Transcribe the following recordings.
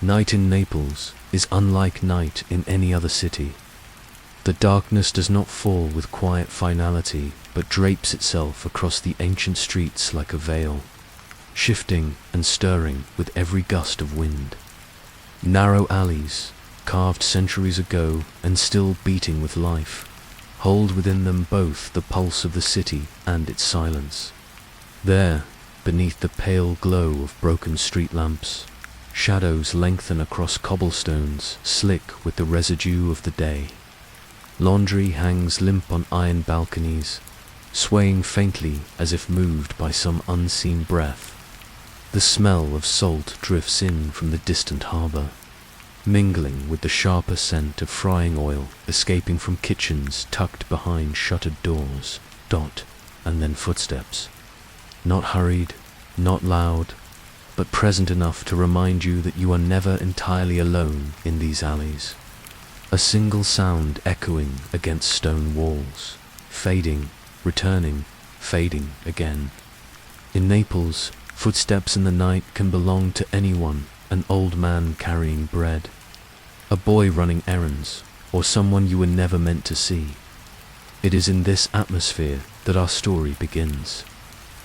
Night in Naples is unlike night in any other city. The darkness does not fall with quiet finality, but drapes itself across the ancient streets like a veil, shifting and stirring with every gust of wind. Narrow alleys, carved centuries ago and still beating with life, hold within them both the pulse of the city and its silence. There, beneath the pale glow of broken street lamps, shadows lengthen across cobblestones slick with the residue of the day. Laundry hangs limp on iron balconies, swaying faintly as if moved by some unseen breath. The smell of salt drifts in from the distant harbor, mingling with the sharper scent of frying oil escaping from kitchens tucked behind shuttered doors. And then footsteps. Not hurried, not loud, but present enough to remind you that you are never entirely alone in these alleys. A single sound echoing against stone walls, fading, returning, fading again. In Naples, footsteps in the night can belong to anyone, an old man carrying bread, a boy running errands, or someone you were never meant to see. It is in this atmosphere that our story begins,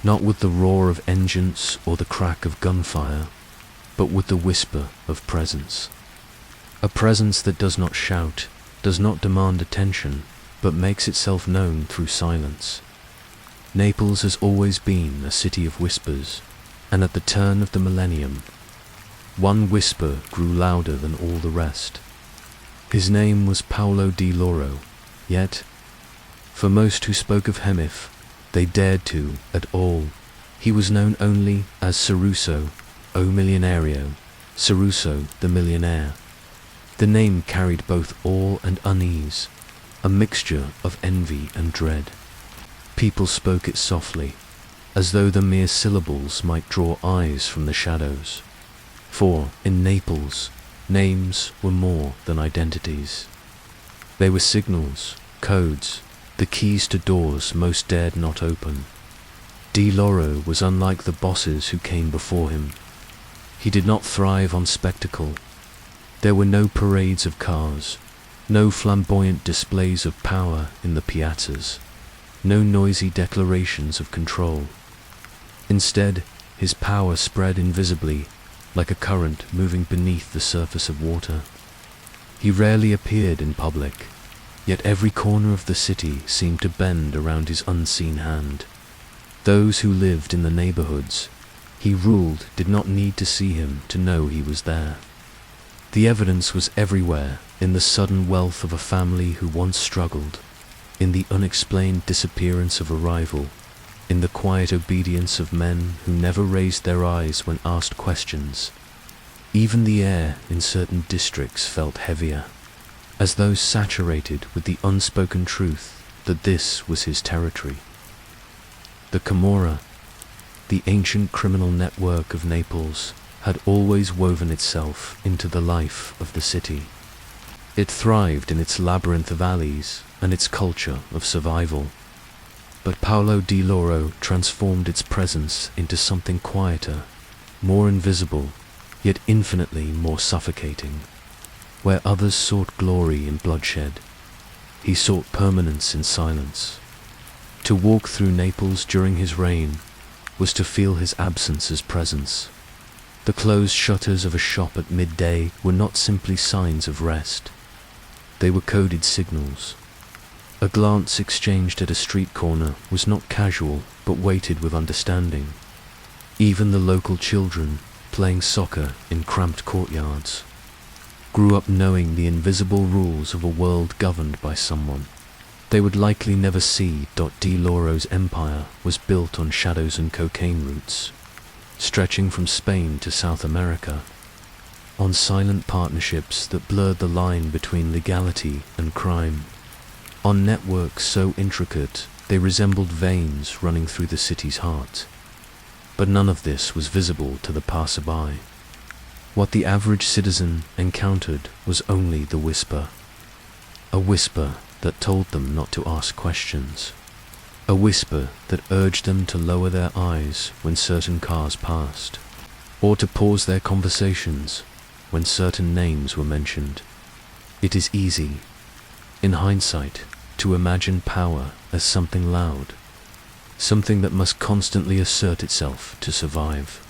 not with the roar of engines or the crack of gunfire, but with the whisper of presence. A presence that does not shout, does not demand attention, but makes itself known through silence. Naples has always been a city of whispers, and at the turn of the millennium, one whisper grew louder than all the rest. His name was Paolo Di Lauro, yet, for most who spoke of him, if they dared to at all, he was known only as Caruso, o Milionario, Caruso the millionaire. The name carried both awe and unease, a mixture of envy and dread. People spoke it softly, as though the mere syllables might draw eyes from the shadows. For, in Naples, names were more than identities. They were signals, codes, the keys to doors most dared not open. Di Lauro was unlike the bosses who came before him. He did not thrive on spectacle. There were no parades of cars, no flamboyant displays of power in the piazzas, no noisy declarations of control. Instead, his power spread invisibly, like a current moving beneath the surface of water. He rarely appeared in public, yet every corner of the city seemed to bend around his unseen hand. Those who lived in the neighborhoods he ruled did not need to see him to know he was there. The evidence was everywhere, in the sudden wealth of a family who once struggled, in the unexplained disappearance of a rival, in the quiet obedience of men who never raised their eyes when asked questions. Even the air in certain districts felt heavier, as though saturated with the unspoken truth that this was his territory. The Camorra, the ancient criminal network of Naples, had always woven itself into the life of the city. It thrived in its labyrinth of alleys and its culture of survival. But Paolo Di Lauro transformed its presence into something quieter, more invisible, yet infinitely more suffocating. Where others sought glory in bloodshed, he sought permanence in silence. To walk through Naples during his reign was to feel his absence as presence. The closed shutters of a shop at midday were not simply signs of rest. They were coded signals. A glance exchanged at a street corner was not casual, but weighted with understanding. Even the local children, playing soccer in cramped courtyards, grew up knowing the invisible rules of a world governed by someone they would likely never see. Di Lauro's empire was built on shadows and cocaine routes, stretching from Spain to South America, on silent partnerships that blurred the line between legality and crime, on networks so intricate they resembled veins running through the city's heart. But none of this was visible to the passerby. What the average citizen encountered was only the whisper, a whisper that told them not to ask questions, a whisper that urged them to lower their eyes when certain cars passed, or to pause their conversations when certain names were mentioned. It is easy, in hindsight, to imagine power as something loud, something that must constantly assert itself to survive.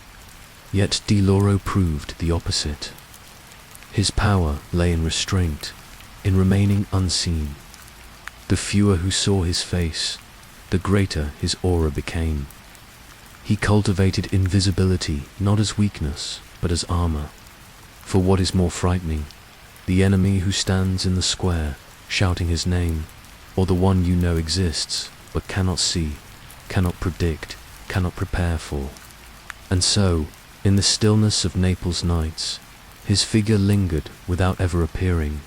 Yet Di Lauro proved the opposite. His power lay in restraint, in remaining unseen. The fewer who saw his face, the greater his aura became. He cultivated invisibility not as weakness, but as armor. For what is more frightening, the enemy who stands in the square, shouting his name, or the one you know exists, but cannot see, cannot predict, cannot prepare for? And so, in the stillness of Naples nights, his figure lingered without ever appearing.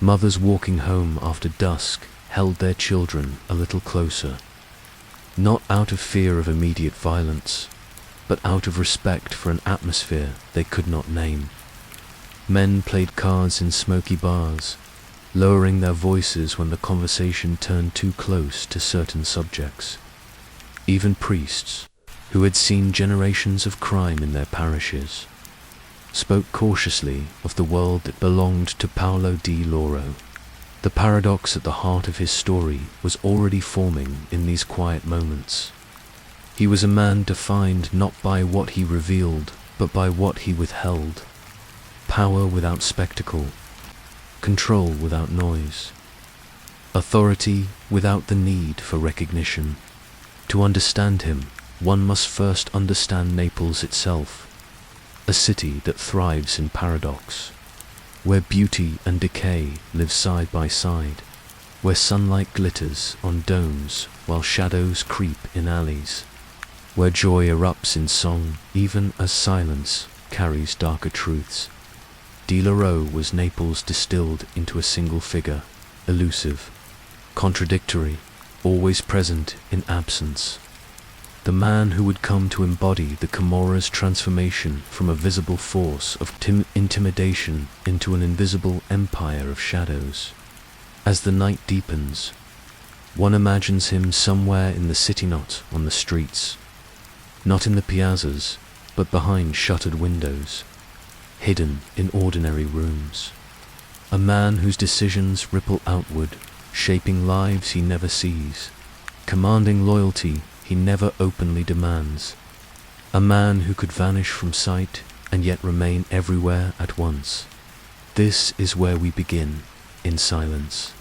Mothers walking home after dusk held their children a little closer, not out of fear of immediate violence, but out of respect for an atmosphere they could not name. Men played cards in smoky bars, lowering their voices when the conversation turned too close to certain subjects. Even priests, who had seen generations of crime in their parishes, spoke cautiously of the world that belonged to Paolo Di Lauro. The paradox at the heart of his story was already forming in these quiet moments. He was a man defined not by what he revealed, but by what he withheld. Power without spectacle, control without noise, authority without the need for recognition. To understand him, one must first understand Naples itself, a city that thrives in paradox, where beauty and decay live side by side, where sunlight glitters on domes while shadows creep in alleys, where joy erupts in song even as silence carries darker truths. Di Lauro was Naples distilled into a single figure, elusive, contradictory, always present in absence. The man who would come to embody the Camorra's transformation from a visible force of intimidation into an invisible empire of shadows. As the night deepens, one imagines him somewhere in the city, not on the streets, not in the piazzas, but behind shuttered windows, hidden in ordinary rooms. A man whose decisions ripple outward, shaping lives he never sees, commanding loyalty he never openly demands. A man who could vanish from sight and yet remain everywhere at once. This is where we begin, in silence,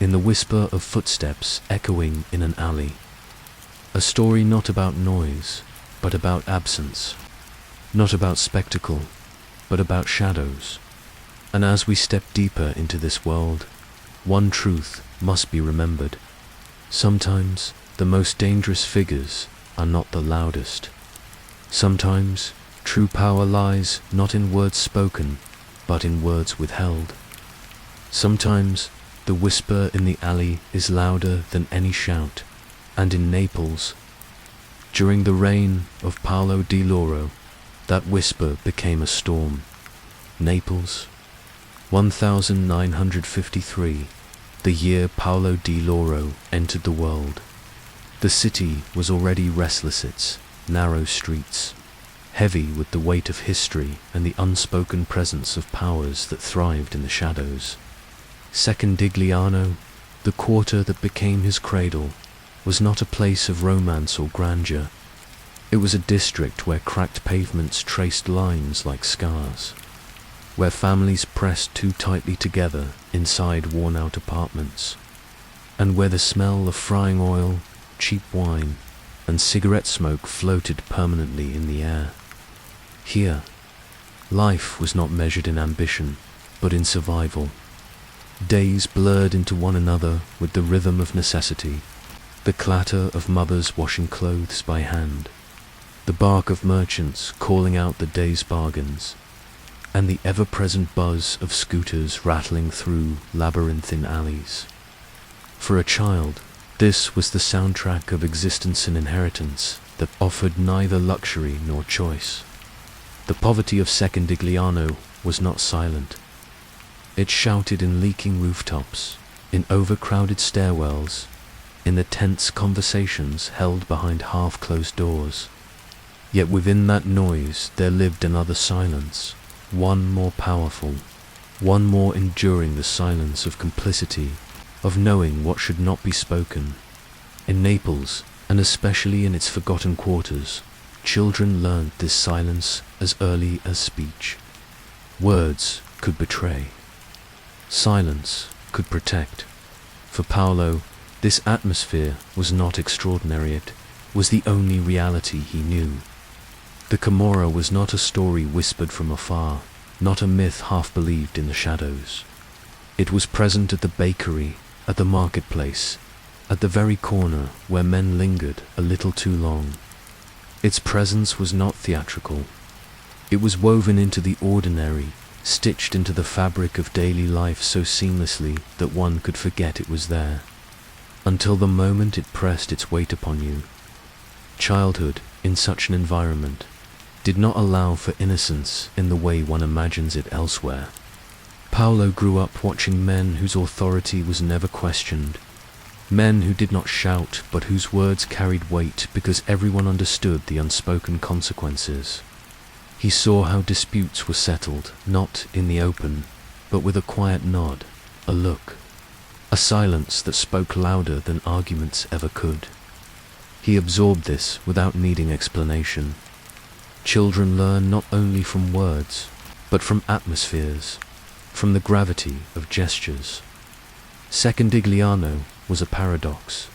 in the whisper of footsteps echoing in an alley. A story not about noise, but about absence, not about spectacle, but about shadows. And as we step deeper into this world, one truth must be remembered. Sometimes the most dangerous figures are not the loudest. Sometimes true power lies not in words spoken, but in words withheld. Sometimes the whisper in the alley is louder than any shout, and in Naples, during the reign of Paolo Di Lauro, that whisper became a storm. Naples, 1953, the year Paolo Di Lauro entered the world. The city was already restless, its narrow streets, heavy with the weight of history and the unspoken presence of powers that thrived in the shadows. Secondigliano, the quarter that became his cradle, was not a place of romance or grandeur. It was a district where cracked pavements traced lines like scars, where families pressed too tightly together inside worn-out apartments, and where the smell of frying oil, cheap wine, and cigarette smoke floated permanently in the air. Here, life was not measured in ambition, but in survival. Days blurred into one another with the rhythm of necessity, the clatter of mothers washing clothes by hand, the bark of merchants calling out the day's bargains, and the ever-present buzz of scooters rattling through labyrinthine alleys. For a child, this was the soundtrack of existence and inheritance that offered neither luxury nor choice. The poverty of Secondigliano was not silent. It shouted in leaking rooftops, in overcrowded stairwells, in the tense conversations held behind half-closed doors. Yet within that noise there lived another silence, one more powerful, one more enduring the silence of complicity, of knowing what should not be spoken. In Naples, and especially in its forgotten quarters, children learned this silence as early as speech. Words could betray. Silence could protect. For Paolo, this atmosphere was not extraordinary, it was the only reality he knew. The Camorra was not a story whispered from afar, not a myth half believed in the shadows. It was present at the bakery, at the marketplace, at the very corner where men lingered a little too long. Its presence was not theatrical. It was woven into the ordinary, stitched into the fabric of daily life so seamlessly that one could forget it was there, until the moment it pressed its weight upon you. Childhood, in such an environment, did not allow for innocence in the way one imagines it elsewhere. Paolo grew up watching men whose authority was never questioned, men who did not shout but whose words carried weight because everyone understood the unspoken consequences. He saw how disputes were settled, not in the open, but with a quiet nod, a look, a silence that spoke louder than arguments ever could. He absorbed this without needing explanation. Children learn not only from words, but from atmospheres, from the gravity of gestures. Secondigliano was a paradox.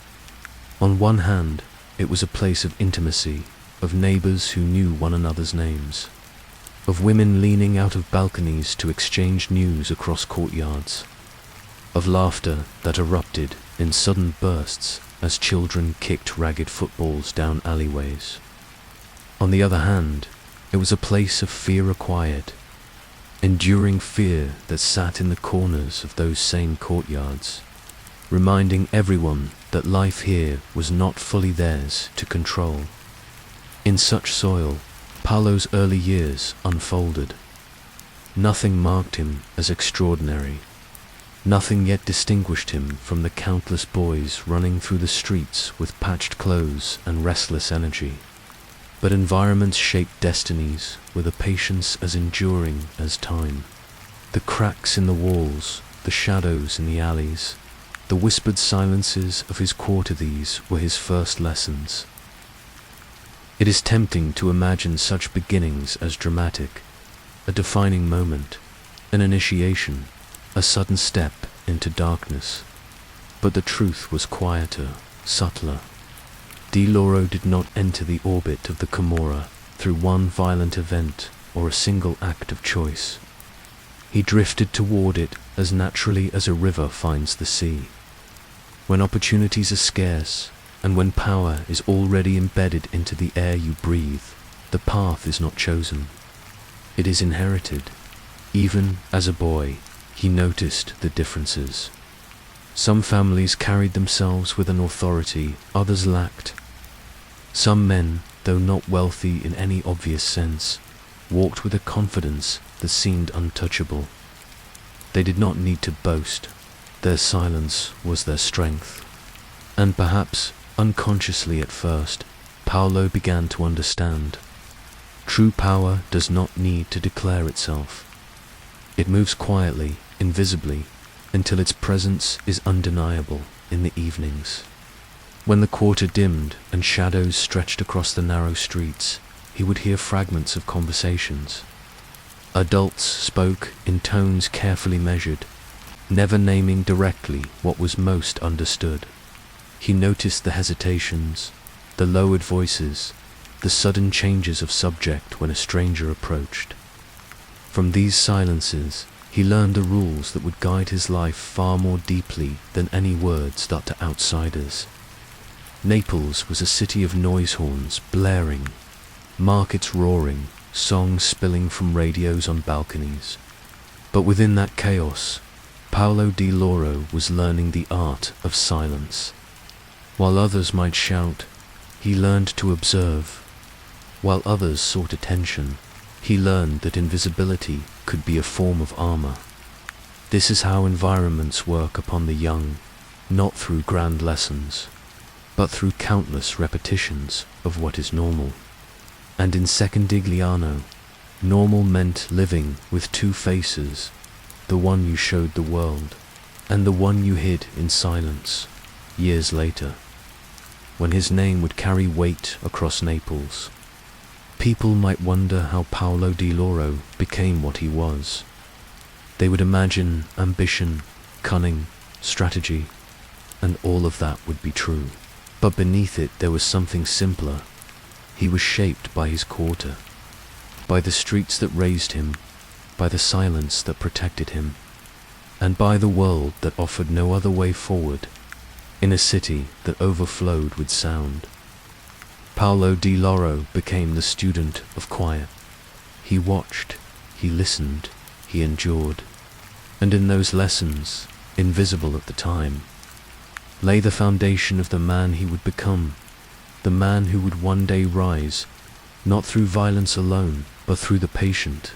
On one hand, it was a place of intimacy, of neighbors who knew one another's names, of women leaning out of balconies to exchange news across courtyards, of laughter that erupted in sudden bursts as children kicked ragged footballs down alleyways. On the other hand, it was a place of fear acquired, enduring fear that sat in the corners of those same courtyards, reminding everyone that life here was not fully theirs to control. In such soil, Paolo's early years unfolded. Nothing marked him as extraordinary. Nothing yet distinguished him from the countless boys running through the streets with patched clothes and restless energy. But environments shaped destinies with a patience as enduring as time. The cracks in the walls, the shadows in the alleys, the whispered silences of his quarter, these were his first lessons. It is tempting to imagine such beginnings as dramatic, a defining moment, an initiation, a sudden step into darkness. But the truth was quieter, subtler. Di Lauro did not enter the orbit of the Camorra through one violent event or a single act of choice. He drifted toward it as naturally as a river finds the sea. When opportunities are scarce, and when power is already embedded into the air you breathe, the path is not chosen. It is inherited. Even as a boy, he noticed the differences. Some families carried themselves with an authority others lacked. Some men, though not wealthy in any obvious sense, walked with a confidence that seemed untouchable. They did not need to boast. Their silence was their strength. And perhaps, unconsciously at first, Paolo began to understand. True power does not need to declare itself. It moves quietly, invisibly, until its presence is undeniable in the evenings. When the quarter dimmed and shadows stretched across the narrow streets, he would hear fragments of conversations. Adults spoke in tones carefully measured, never naming directly what was most understood. He noticed the hesitations, the lowered voices, the sudden changes of subject when a stranger approached. From these silences, he learned the rules that would guide his life far more deeply than any words that to outsiders. Naples was a city of noise horns blaring, markets roaring, songs spilling from radios on balconies. But within that chaos, Paolo Di Lauro was learning the art of silence. While others might shout, he learned to observe. While others sought attention, he learned that invisibility could be a form of armor. This is how environments work upon the young, not through grand lessons, but through countless repetitions of what is normal. And in Secondigliano, Normal meant living with two faces, the one you showed the world, and the one you hid in silence, years later, when his name would carry weight across Naples. People might wonder how Paolo Di Lauro became what he was. They would imagine ambition, cunning, strategy, and all of that would be true. But beneath it there was something simpler. He was shaped by his quarter, by the streets that raised him, by the silence that protected him, and by the world that offered no other way forward, in a city that overflowed with sound. Paolo Di Lauro became the student of quiet. He watched, he listened, he endured, and in those lessons, invisible at the time, lay the foundation of the man he would become, the man who would one day rise, not through violence alone, but through the patient,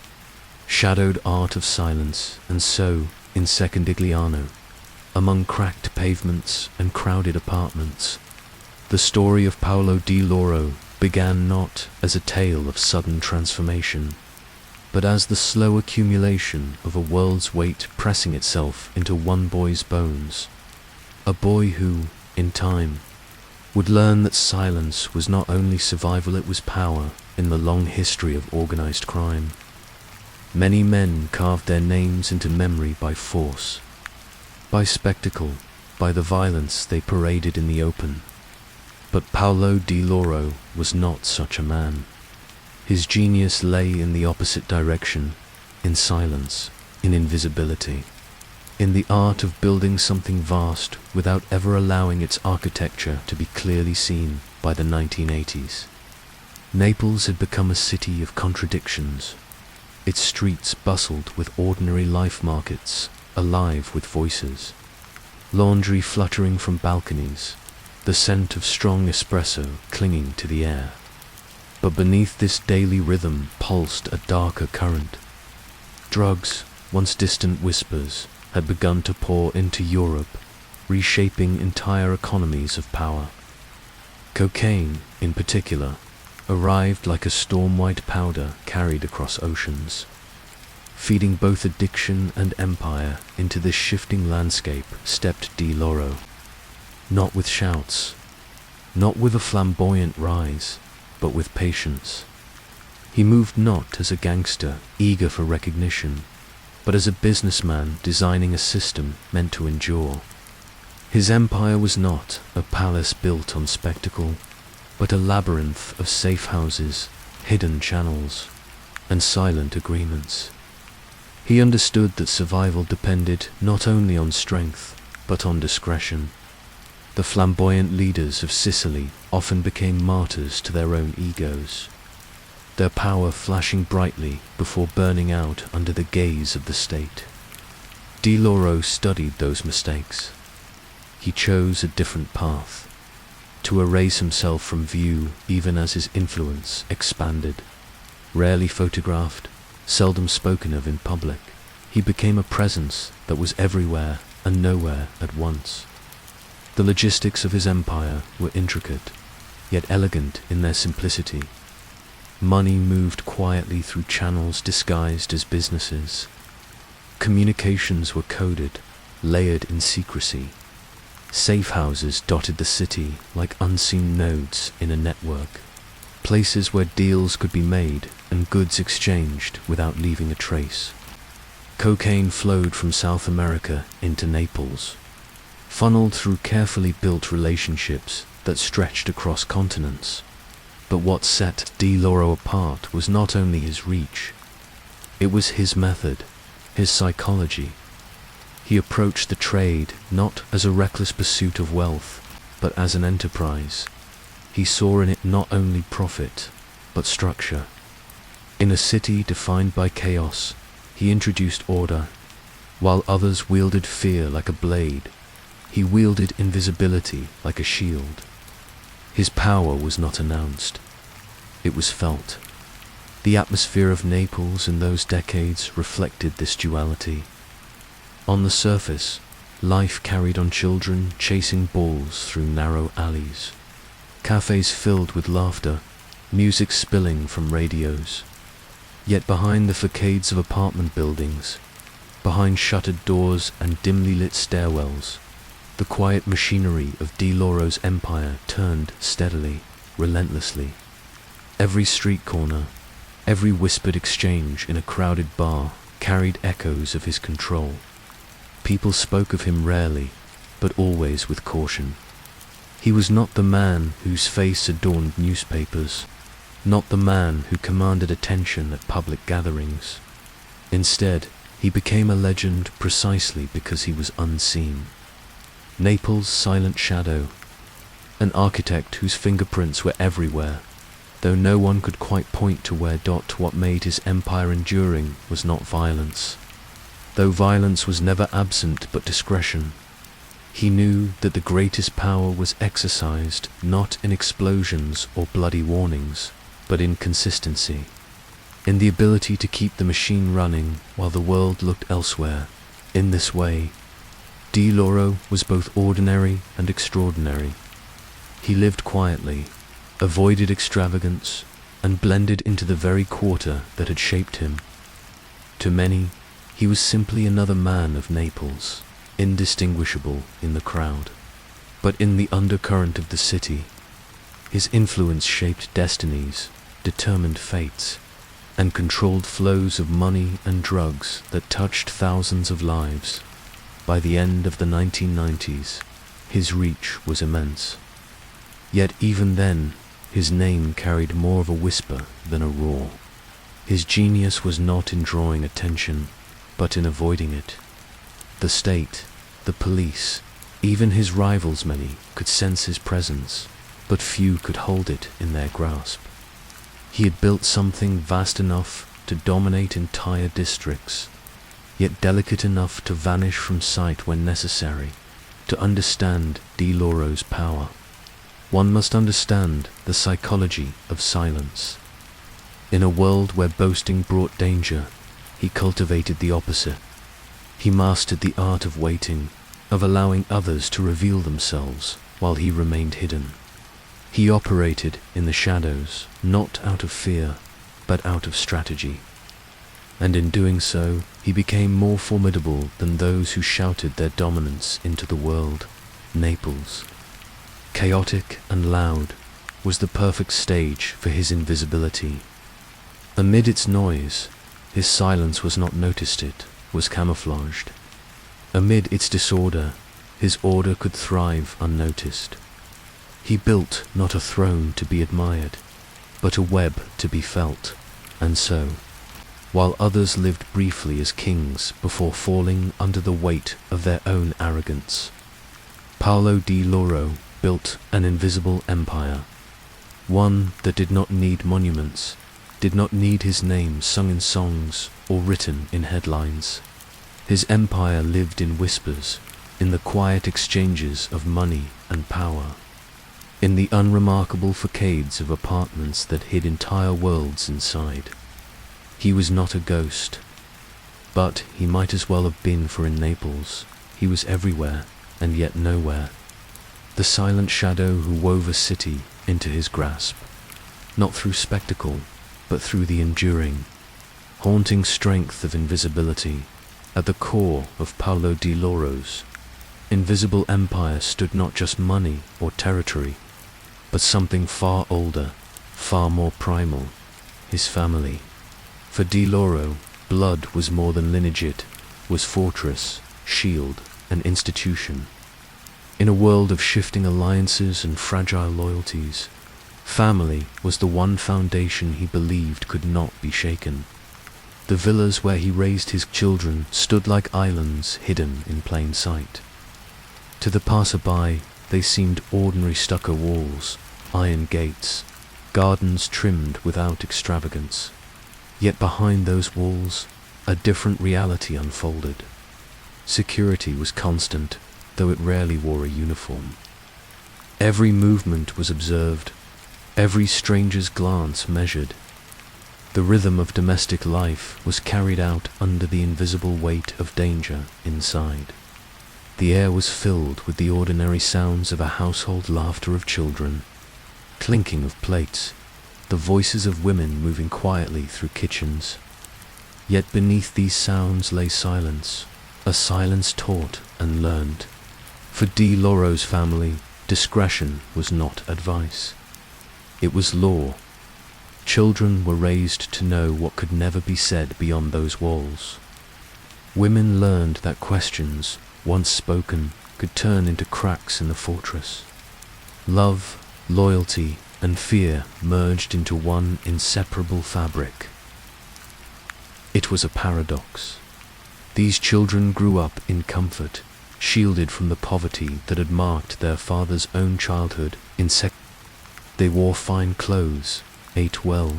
shadowed art of silence. And so, in Secondigliano, among cracked pavements and crowded apartments, the story of Paolo Di Lauro began not as a tale of sudden transformation, but as the slow accumulation of a world's weight pressing itself into one boy's bones. A boy who, in time, would learn that silence was not only survival, it was power in the long history of organized crime. Many men carved their names into memory by force, by spectacle, by the violence they paraded in the open. But Paolo Di Lauro was not such a man. His genius lay in the opposite direction, in silence, in invisibility, in the art of building something vast without ever allowing its architecture to be clearly seen. By the 1980s, Naples had become a city of contradictions. Its streets bustled with ordinary life markets, alive with voices, laundry fluttering from balconies, the scent of strong espresso clinging to the air. But beneath this daily rhythm pulsed a darker current. Drugs, once distant whispers, had begun to pour into Europe, reshaping entire economies of power. Cocaine, in particular, arrived like a storm-white powder carried across oceans, feeding both addiction and empire. Into this shifting landscape stepped Di Lauro, not with shouts, not with a flamboyant rise, but with patience. He moved not as a gangster eager for recognition, but as a businessman designing a system meant to endure. His empire was not a palace built on spectacle, but a labyrinth of safe houses, hidden channels, and silent agreements. He understood that survival depended not only on strength, but on discretion. The flamboyant leaders of Sicily often became martyrs to their own egos, their power flashing brightly before burning out under the gaze of the state. Di Lauro studied those mistakes. He chose a different path, to erase himself from view even as his influence expanded. Rarely photographed, seldom spoken of in public, he became a presence that was everywhere and nowhere at once. The logistics of his empire were intricate, yet elegant in their simplicity. Money moved quietly through channels disguised as businesses. Communications were coded, layered in secrecy. Safe houses dotted the city like unseen nodes in a network, places where deals could be made and goods exchanged without leaving a trace. Cocaine flowed from South America into Naples, funneled through carefully built relationships that stretched across continents. But what set Di Lauro apart was not only his reach, it was his method, his psychology. He approached the trade not as a reckless pursuit of wealth, but as an enterprise. He saw in it not only profit, but structure. In a city defined by chaos, he introduced order. While others wielded fear like a blade, he wielded invisibility like a shield. His power was not announced, it was felt. The atmosphere of Naples in those decades reflected this duality. On the surface, life carried on children chasing balls through narrow alleys, cafes filled with laughter, music spilling from radios. Yet behind the facades of apartment buildings, behind shuttered doors and dimly lit stairwells, the quiet machinery of Di Lauro's empire turned steadily, relentlessly. Every street corner, every whispered exchange in a crowded bar carried echoes of his control. People spoke of him rarely, but always with caution. He was not the man whose face adorned newspapers, not the man who commanded attention at public gatherings. Instead, he became a legend precisely because he was unseen. Naples' silent shadow, an architect whose fingerprints were everywhere, though no one could quite point to where. What made his empire enduring was not violence, though violence was never absent but discretion. He knew that the greatest power was exercised not in explosions or bloody warnings, but in consistency, in the ability to keep the machine running while the world looked elsewhere. In this way, Di Lauro was both ordinary and extraordinary. He lived quietly, avoided extravagance, and blended into the very quarter that had shaped him. To many, he was simply another man of Naples, indistinguishable in the crowd. But in the undercurrent of the city, his influence shaped destinies, determined fates, and controlled flows of money and drugs that touched thousands of lives. By the end of the 1990s, his reach was immense. Yet even then, his name carried more of a whisper than a roar. His genius was not in drawing attention, but in avoiding it. The state, the police, even his rivals, many could sense his presence, but few could hold it in their grasp. He had built something vast enough to dominate entire districts, yet delicate enough to vanish from sight when necessary. To understand Di Lauro's power, one must understand the psychology of silence. In a world where boasting brought danger, he cultivated the opposite. He mastered the art of waiting, of allowing others to reveal themselves while he remained hidden. He operated in the shadows, not out of fear, but out of strategy. And in doing so, he became more formidable than those who shouted their dominance into the world. Naples, chaotic and loud, was the perfect stage for his invisibility. Amid its noise, his silence was not noticed, it was camouflaged. Amid its disorder, his order could thrive unnoticed. He built not a throne to be admired, but a web to be felt, and so, while others lived briefly as kings before falling under the weight of their own arrogance, Paolo Di Lauro built an invisible empire, one that did not need monuments, did not need his name sung in songs or written in headlines. His empire lived in whispers, in the quiet exchanges of money and power, in the unremarkable facades of apartments that hid entire worlds inside. He was not a ghost, but he might as well have been, for in Naples, he was everywhere and yet nowhere. The silent shadow who wove a city into his grasp, not through spectacle, but through the enduring, haunting strength of invisibility. At the core of Paolo Di Lauro's invisible empire stood not just money or territory, but something far older, far more primal, his family. For Di Lauro, blood was more than lineage, it was fortress, shield, and institution. In a world of shifting alliances and fragile loyalties, family was the one foundation he believed could not be shaken. The villas where he raised his children stood like islands hidden in plain sight. To the passerby, they seemed ordinary stucco walls, iron gates, gardens trimmed without extravagance. Yet behind those walls, a different reality unfolded. Security was constant, though it rarely wore a uniform. Every movement was observed, every stranger's glance measured. The rhythm of domestic life was carried out under the invisible weight of danger inside. The air was filled with the ordinary sounds of a household, laughter of children, clinking of plates, the voices of women moving quietly through kitchens. Yet beneath these sounds lay silence, a silence taught and learned. For Di Lauro's family, discretion was not advice. It was law. Children were raised to know what could never be said beyond those walls. Women learned that questions, once spoken, could turn into cracks in the fortress. Love, loyalty, and fear merged into one inseparable fabric. It was a paradox. These children grew up in comfort, shielded from the poverty that had marked their father's own childhood. They wore fine clothes, ate well,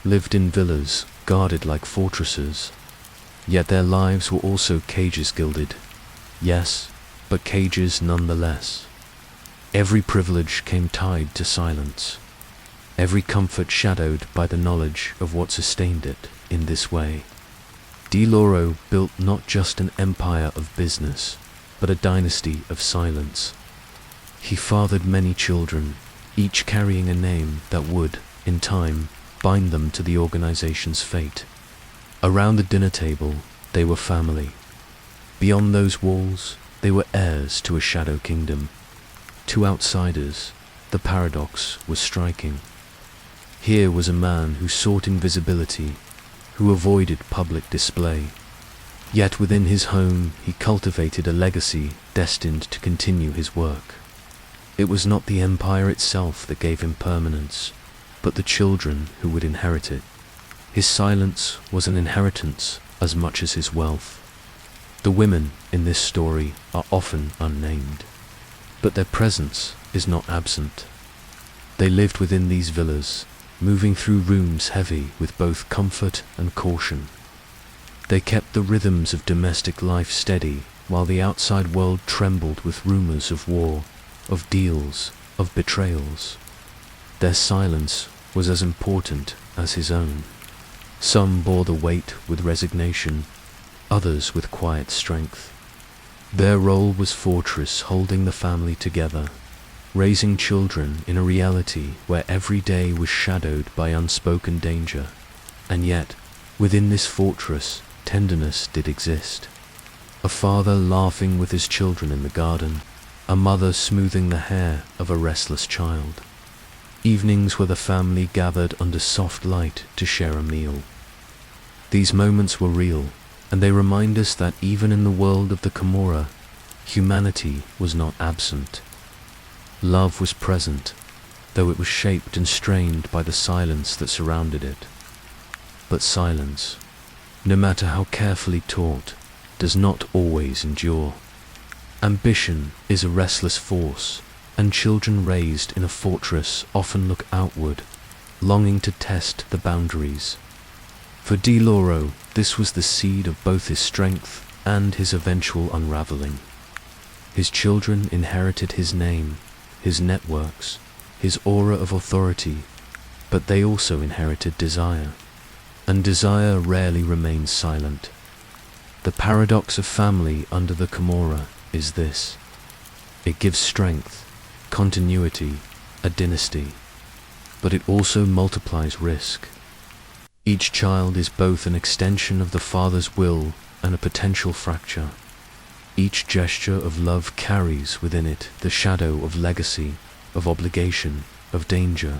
lived in villas guarded like fortresses. Yet their lives were also cages gilded. Yes, but cages nonetheless. Every privilege came tied to silence. Every comfort shadowed by the knowledge of what sustained it in this way. Di Lauro built not just an empire of business, but a dynasty of silence. He fathered many children, each carrying a name that would, in time, bind them to the organization's fate. Around the dinner table, they were family. Beyond those walls, they were heirs to a shadow kingdom. To outsiders, the paradox was striking. Here was a man who sought invisibility, who avoided public display. Yet within his home, he cultivated a legacy destined to continue his work. It was not the empire itself that gave him permanence, but the children who would inherit it. His silence was an inheritance as much as his wealth. The women in this story are often unnamed, but their presence is not absent. They lived within these villas, moving through rooms heavy with both comfort and caution. They kept the rhythms of domestic life steady, while the outside world trembled with rumors of war, of deals, of betrayals. Their silence was as important as his own. Some bore the weight with resignation, others with quiet strength. Their role was fortress holding the family together, raising children in a reality where every day was shadowed by unspoken danger. And yet, within this fortress, tenderness did exist. A father laughing with his children in the garden, a mother smoothing the hair of a restless child. Evenings where the family gathered under soft light to share a meal. These moments were real, and they remind us that even in the world of the Camorra, humanity was not absent. Love was present, though it was shaped and strained by the silence that surrounded it. But silence, no matter how carefully taught, does not always endure. Ambition is a restless force, and children raised in a fortress often look outward, longing to test the boundaries. For Di Lauro, this was the seed of both his strength and his eventual unraveling. His children inherited his name, his networks, his aura of authority, but they also inherited desire. And desire rarely remains silent. The paradox of family under the Camorra is this. It gives strength, continuity, a dynasty, but it also multiplies risk. Each child is both an extension of the father's will and a potential fracture. Each gesture of love carries within it the shadow of legacy, of obligation, of danger.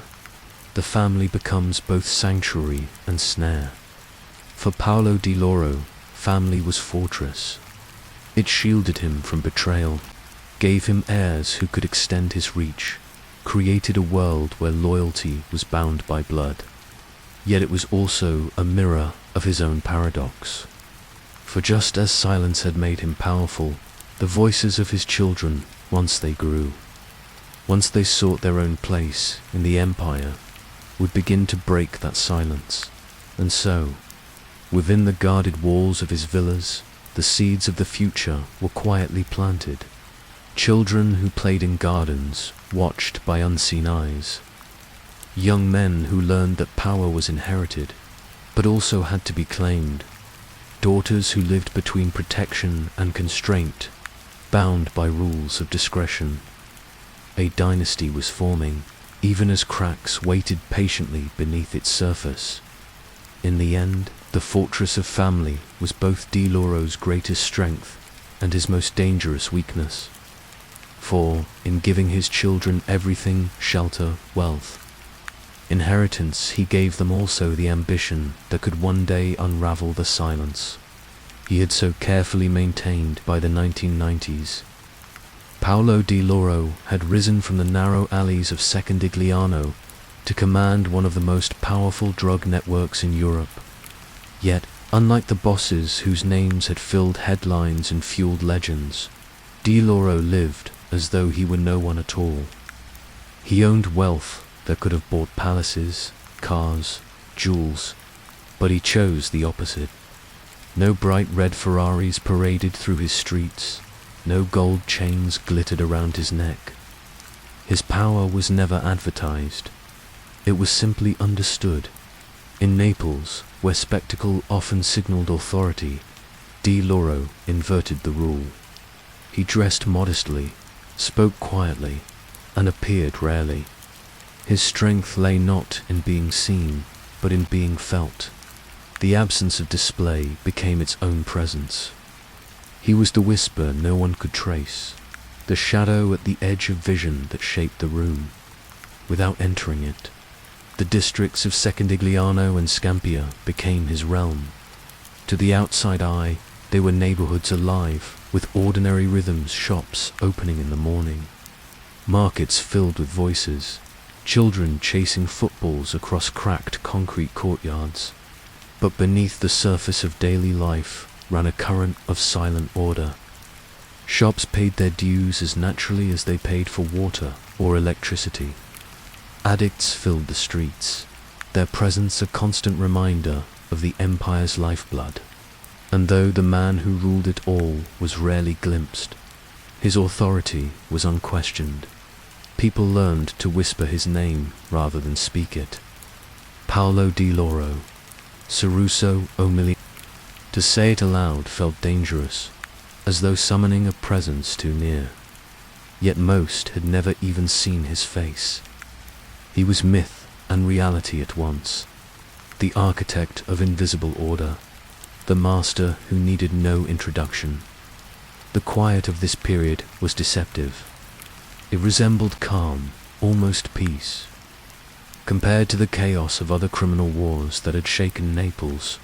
The family becomes both sanctuary and snare. For Paolo Di Lauro, family was fortress. It shielded him from betrayal, gave him heirs who could extend his reach, created a world where loyalty was bound by blood. Yet it was also a mirror of his own paradox. For just as silence had made him powerful, the voices of his children, once they grew, once they sought their own place in the empire, would begin to break that silence. And so, within the guarded walls of his villas, the seeds of the future were quietly planted. Children who played in gardens, watched by unseen eyes. Young men who learned that power was inherited, but also had to be claimed. Daughters who lived between protection and constraint, bound by rules of discretion. A dynasty was forming, even as cracks waited patiently beneath its surface. In the end, the fortress of family was both Di Lauro's greatest strength and his most dangerous weakness. For, in giving his children everything, shelter, wealth, inheritance, he gave them also the ambition that could one day unravel the silence he had so carefully maintained by the 1990s. Paolo Di Lauro had risen from the narrow alleys of Secondigliano to command one of the most powerful drug networks in Europe. Yet, unlike the bosses whose names had filled headlines and fueled legends, Di Lauro lived as though he were no one at all. He owned wealth that could have bought palaces, cars, jewels, but he chose the opposite. No bright red Ferraris paraded through his streets, no gold chains glittered around his neck. His power was never advertised. It was simply understood. In Naples, where spectacle often signaled authority, Di Lauro inverted the rule. He dressed modestly, spoke quietly, and appeared rarely. His strength lay not in being seen, but in being felt. The absence of display became its own presence. He was the whisper no one could trace, the shadow at the edge of vision that shaped the room. Without entering it, the districts of Secondigliano and Scampia became his realm. To the outside eye, they were neighborhoods alive, with ordinary rhythms, shops opening in the morning, markets filled with voices, children chasing footballs across cracked concrete courtyards. But beneath the surface of daily life ran a current of silent order. Shops paid their dues as naturally as they paid for water or electricity. Addicts filled the streets, their presence a constant reminder of the empire's lifeblood. And though the man who ruled it all was rarely glimpsed, his authority was unquestioned. People learned to whisper his name rather than speak it. Paolo Di Lauro, Caruso O'Milli. To say it aloud felt dangerous, as though summoning a presence too near. Yet most had never even seen his face. He was myth and reality at once, the architect of invisible order, the master who needed no introduction. The quiet of this period was deceptive. It resembled calm, almost peace. Compared to the chaos of other criminal wars that had shaken Naples,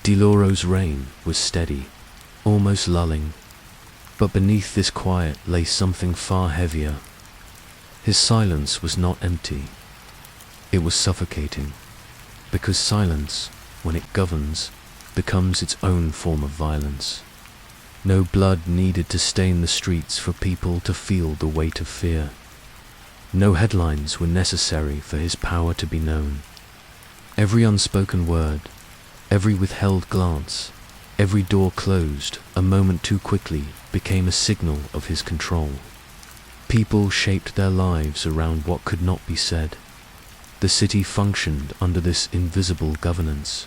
Di Lauro's reign was steady, almost lulling. But beneath this quiet lay something far heavier. His silence was not empty. It was suffocating, because silence, when it governs, becomes its own form of violence. No blood needed to stain the streets for people to feel the weight of fear. No headlines were necessary for his power to be known. Every unspoken word, every withheld glance, every door closed a moment too quickly became a signal of his control. People shaped their lives around what could not be said. The city functioned under this invisible governance.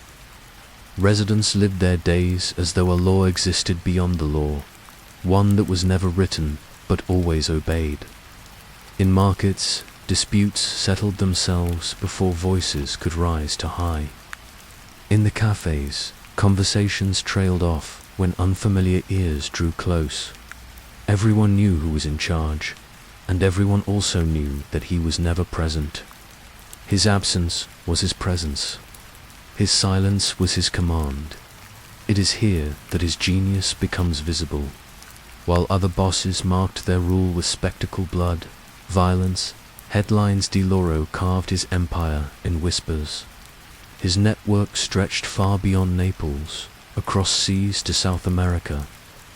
Residents lived their days as though a law existed beyond the law, one that was never written but always obeyed. In markets, disputes settled themselves before voices could rise to high. In the cafes, conversations trailed off when unfamiliar ears drew close. Everyone knew who was in charge, and everyone also knew that he was never present. His absence was his presence. His silence was his command. It is here that his genius becomes visible. While other bosses marked their rule with spectacle, blood, violence, headlines, Di Lauro carved his empire in whispers. His network stretched far beyond Naples, across seas to South America,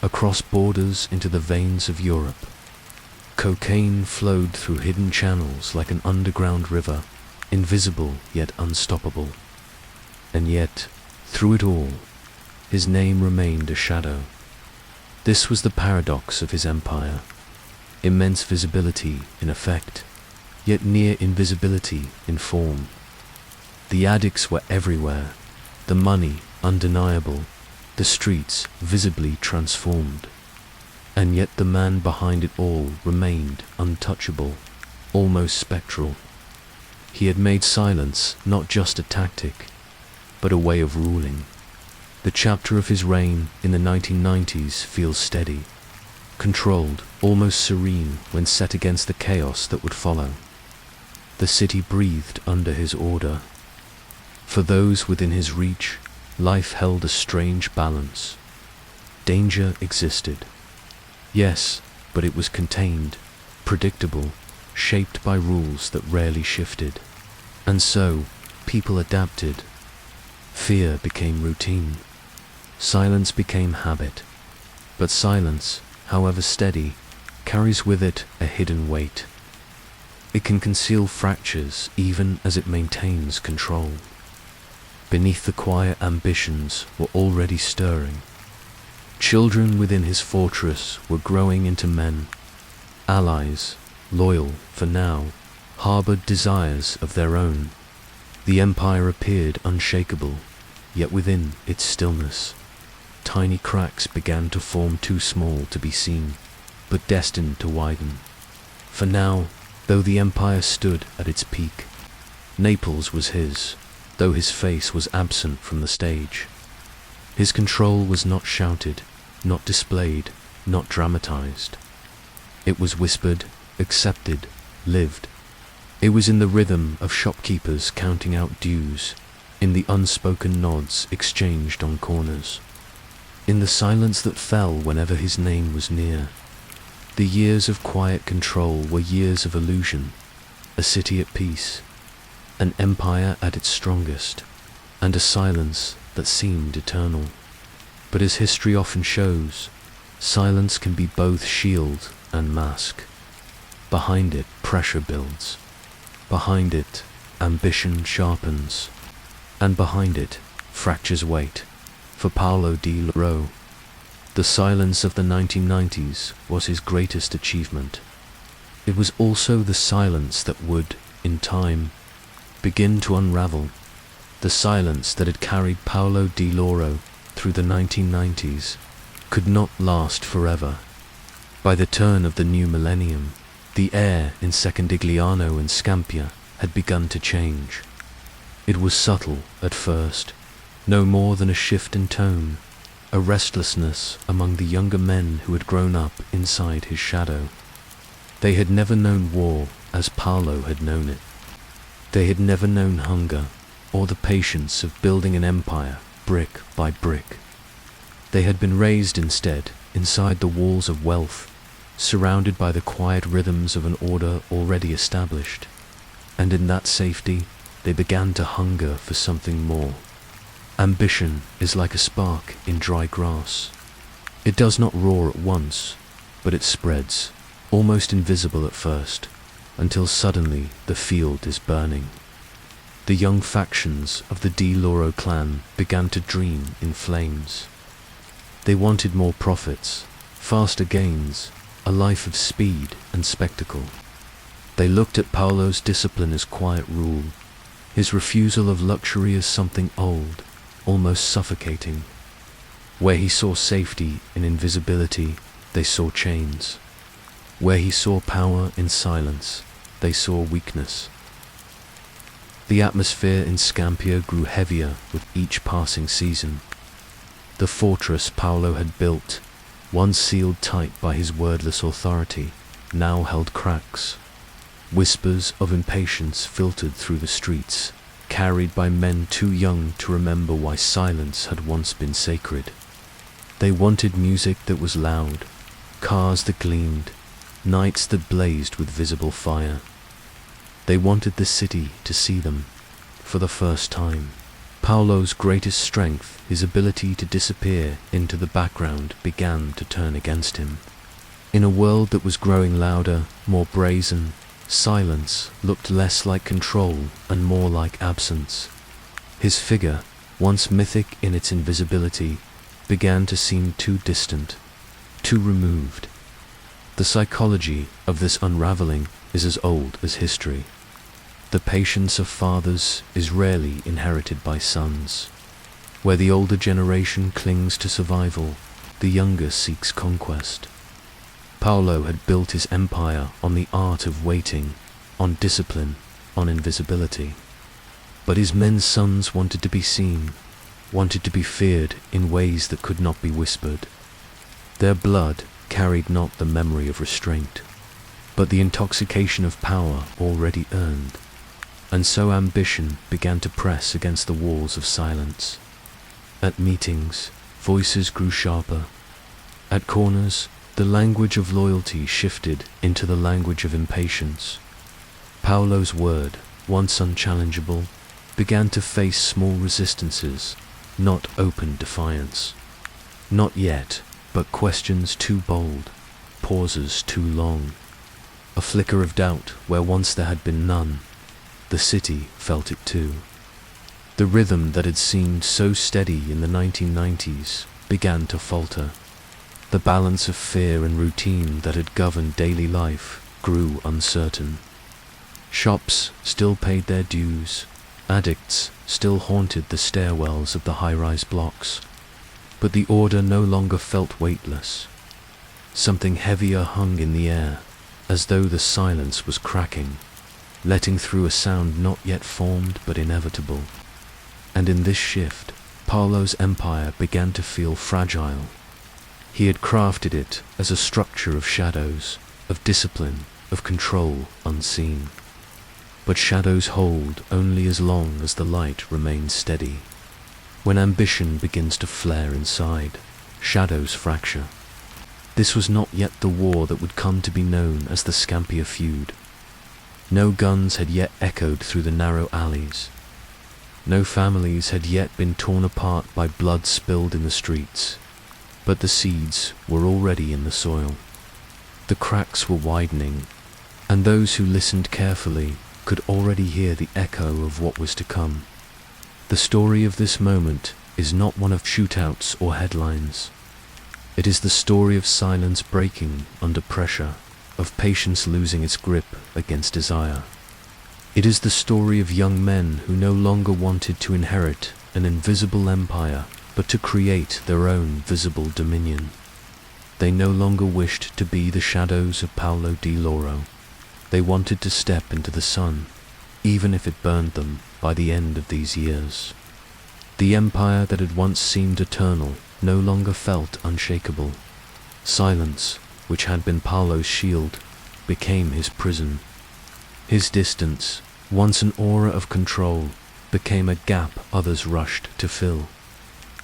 across borders into the veins of Europe. Cocaine flowed through hidden channels like an underground river, invisible yet unstoppable. And yet, through it all, his name remained a shadow. This was the paradox of his empire. Immense visibility in effect, yet near invisibility in form. The addicts were everywhere, the money undeniable, the streets visibly transformed. And yet the man behind it all remained untouchable, almost spectral. He had made silence not just a tactic, but a way of ruling. The chapter of his reign in the 1990s feels steady, controlled, almost serene when set against the chaos that would follow. The city breathed under his order. For those within his reach, life held a strange balance. Danger existed. Yes, but it was contained, predictable, shaped by rules that rarely shifted. And so, people adapted. Fear became routine. Silence became habit. But silence, however steady, carries with it a hidden weight. It can conceal fractures even as it maintains control. Beneath the quiet ambitions were already stirring. Children within his fortress were growing into men. Allies, loyal for now, harbored desires of their own. The empire appeared unshakable, yet within its stillness, tiny cracks began to form too small to be seen, but destined to widen. For now, though the empire stood at its peak, Naples was his, though his face was absent from the stage. His control was not shouted, not displayed, not dramatized. It was whispered, accepted, lived. It was in the rhythm of shopkeepers counting out dues, in the unspoken nods exchanged on corners, in the silence that fell whenever his name was near. The years of quiet control were years of illusion, a city at peace, an empire at its strongest, and a silence that seemed eternal. But as history often shows, silence can be both shield and mask. Behind it, pressure builds. Behind it, ambition sharpens. And behind it, fractures wait. For Paolo Di Lauro, the silence of the 1990s was his greatest achievement. It was also the silence that would, in time, begin to unravel. The silence that had carried Paolo Di Lauro through the 1990s could not last forever. By the turn of the new millennium, the air in Secondigliano and Scampia had begun to change. It was subtle at first, no more than a shift in tone, a restlessness among the younger men who had grown up inside his shadow. They had never known war as Paolo had known it. They had never known hunger or the patience of building an empire brick by brick. They had been raised instead inside the walls of wealth, surrounded by the quiet rhythms of an order already established. And in that safety, they began to hunger for something more. Ambition is like a spark in dry grass. It does not roar at once, but it spreads, almost invisible at first, until suddenly the field is burning. The young factions of the Di Lauro clan began to dream in flames. They wanted more profits, faster gains, a life of speed and spectacle. They looked at Paolo's discipline as quiet rule, his refusal of luxury as something old, almost suffocating. Where he saw safety in invisibility, they saw chains. Where he saw power in silence, they saw weakness. The atmosphere in Scampia grew heavier with each passing season. The fortress Paolo had built, once sealed tight by his wordless authority, now held cracks. Whispers of impatience filtered through the streets, carried by men too young to remember why silence had once been sacred. They wanted music that was loud, cars that gleamed, nights that blazed with visible fire. They wanted the city to see them, for the first time. Paolo's greatest strength, his ability to disappear into the background, began to turn against him. In a world that was growing louder, more brazen, silence looked less like control and more like absence. His figure, once mythic in its invisibility, began to seem too distant, too removed. The psychology of this unraveling is as old as history. The patience of fathers is rarely inherited by sons. Where the older generation clings to survival, the younger seeks conquest. Paolo had built his empire on the art of waiting, on discipline, on invisibility. But his men's sons wanted to be seen, wanted to be feared in ways that could not be whispered. Their blood carried not the memory of restraint, but the intoxication of power already earned. And so ambition began to press against the walls of silence. At meetings, voices grew sharper. At corners, the language of loyalty shifted into the language of impatience. Paolo's word, once unchallengeable, began to face small resistances, not open defiance. Not yet, but questions too bold, pauses too long. A flicker of doubt where once there had been none. The city felt it too. The rhythm that had seemed so steady in the 1990s began to falter. The balance of fear and routine that had governed daily life grew uncertain. Shops still paid their dues, addicts still haunted the stairwells of the high-rise blocks, but the order no longer felt weightless. Something heavier hung in the air, as though the silence was cracking, letting through a sound not yet formed but inevitable. And in this shift, Paolo's empire began to feel fragile. He had crafted it as a structure of shadows, of discipline, of control unseen. But shadows hold only as long as the light remains steady. When ambition begins to flare inside, shadows fracture. This was not yet the war that would come to be known as the Scampia feud. No guns had yet echoed through the narrow alleys. No families had yet been torn apart by blood spilled in the streets. But the seeds were already in the soil. The cracks were widening, and those who listened carefully could already hear the echo of what was to come. The story of this moment is not one of shootouts or headlines. It is the story of silence breaking under pressure, of patience losing its grip against desire. It is the story of young men who no longer wanted to inherit an invisible empire, but to create their own visible dominion. They no longer wished to be the shadows of Paolo Di Lauro. They wanted to step into the sun, even if it burned them by the end of these years. The empire that had once seemed eternal no longer felt unshakable. Silence, which had been Paolo's shield, became his prison. His distance, once an aura of control, became a gap others rushed to fill.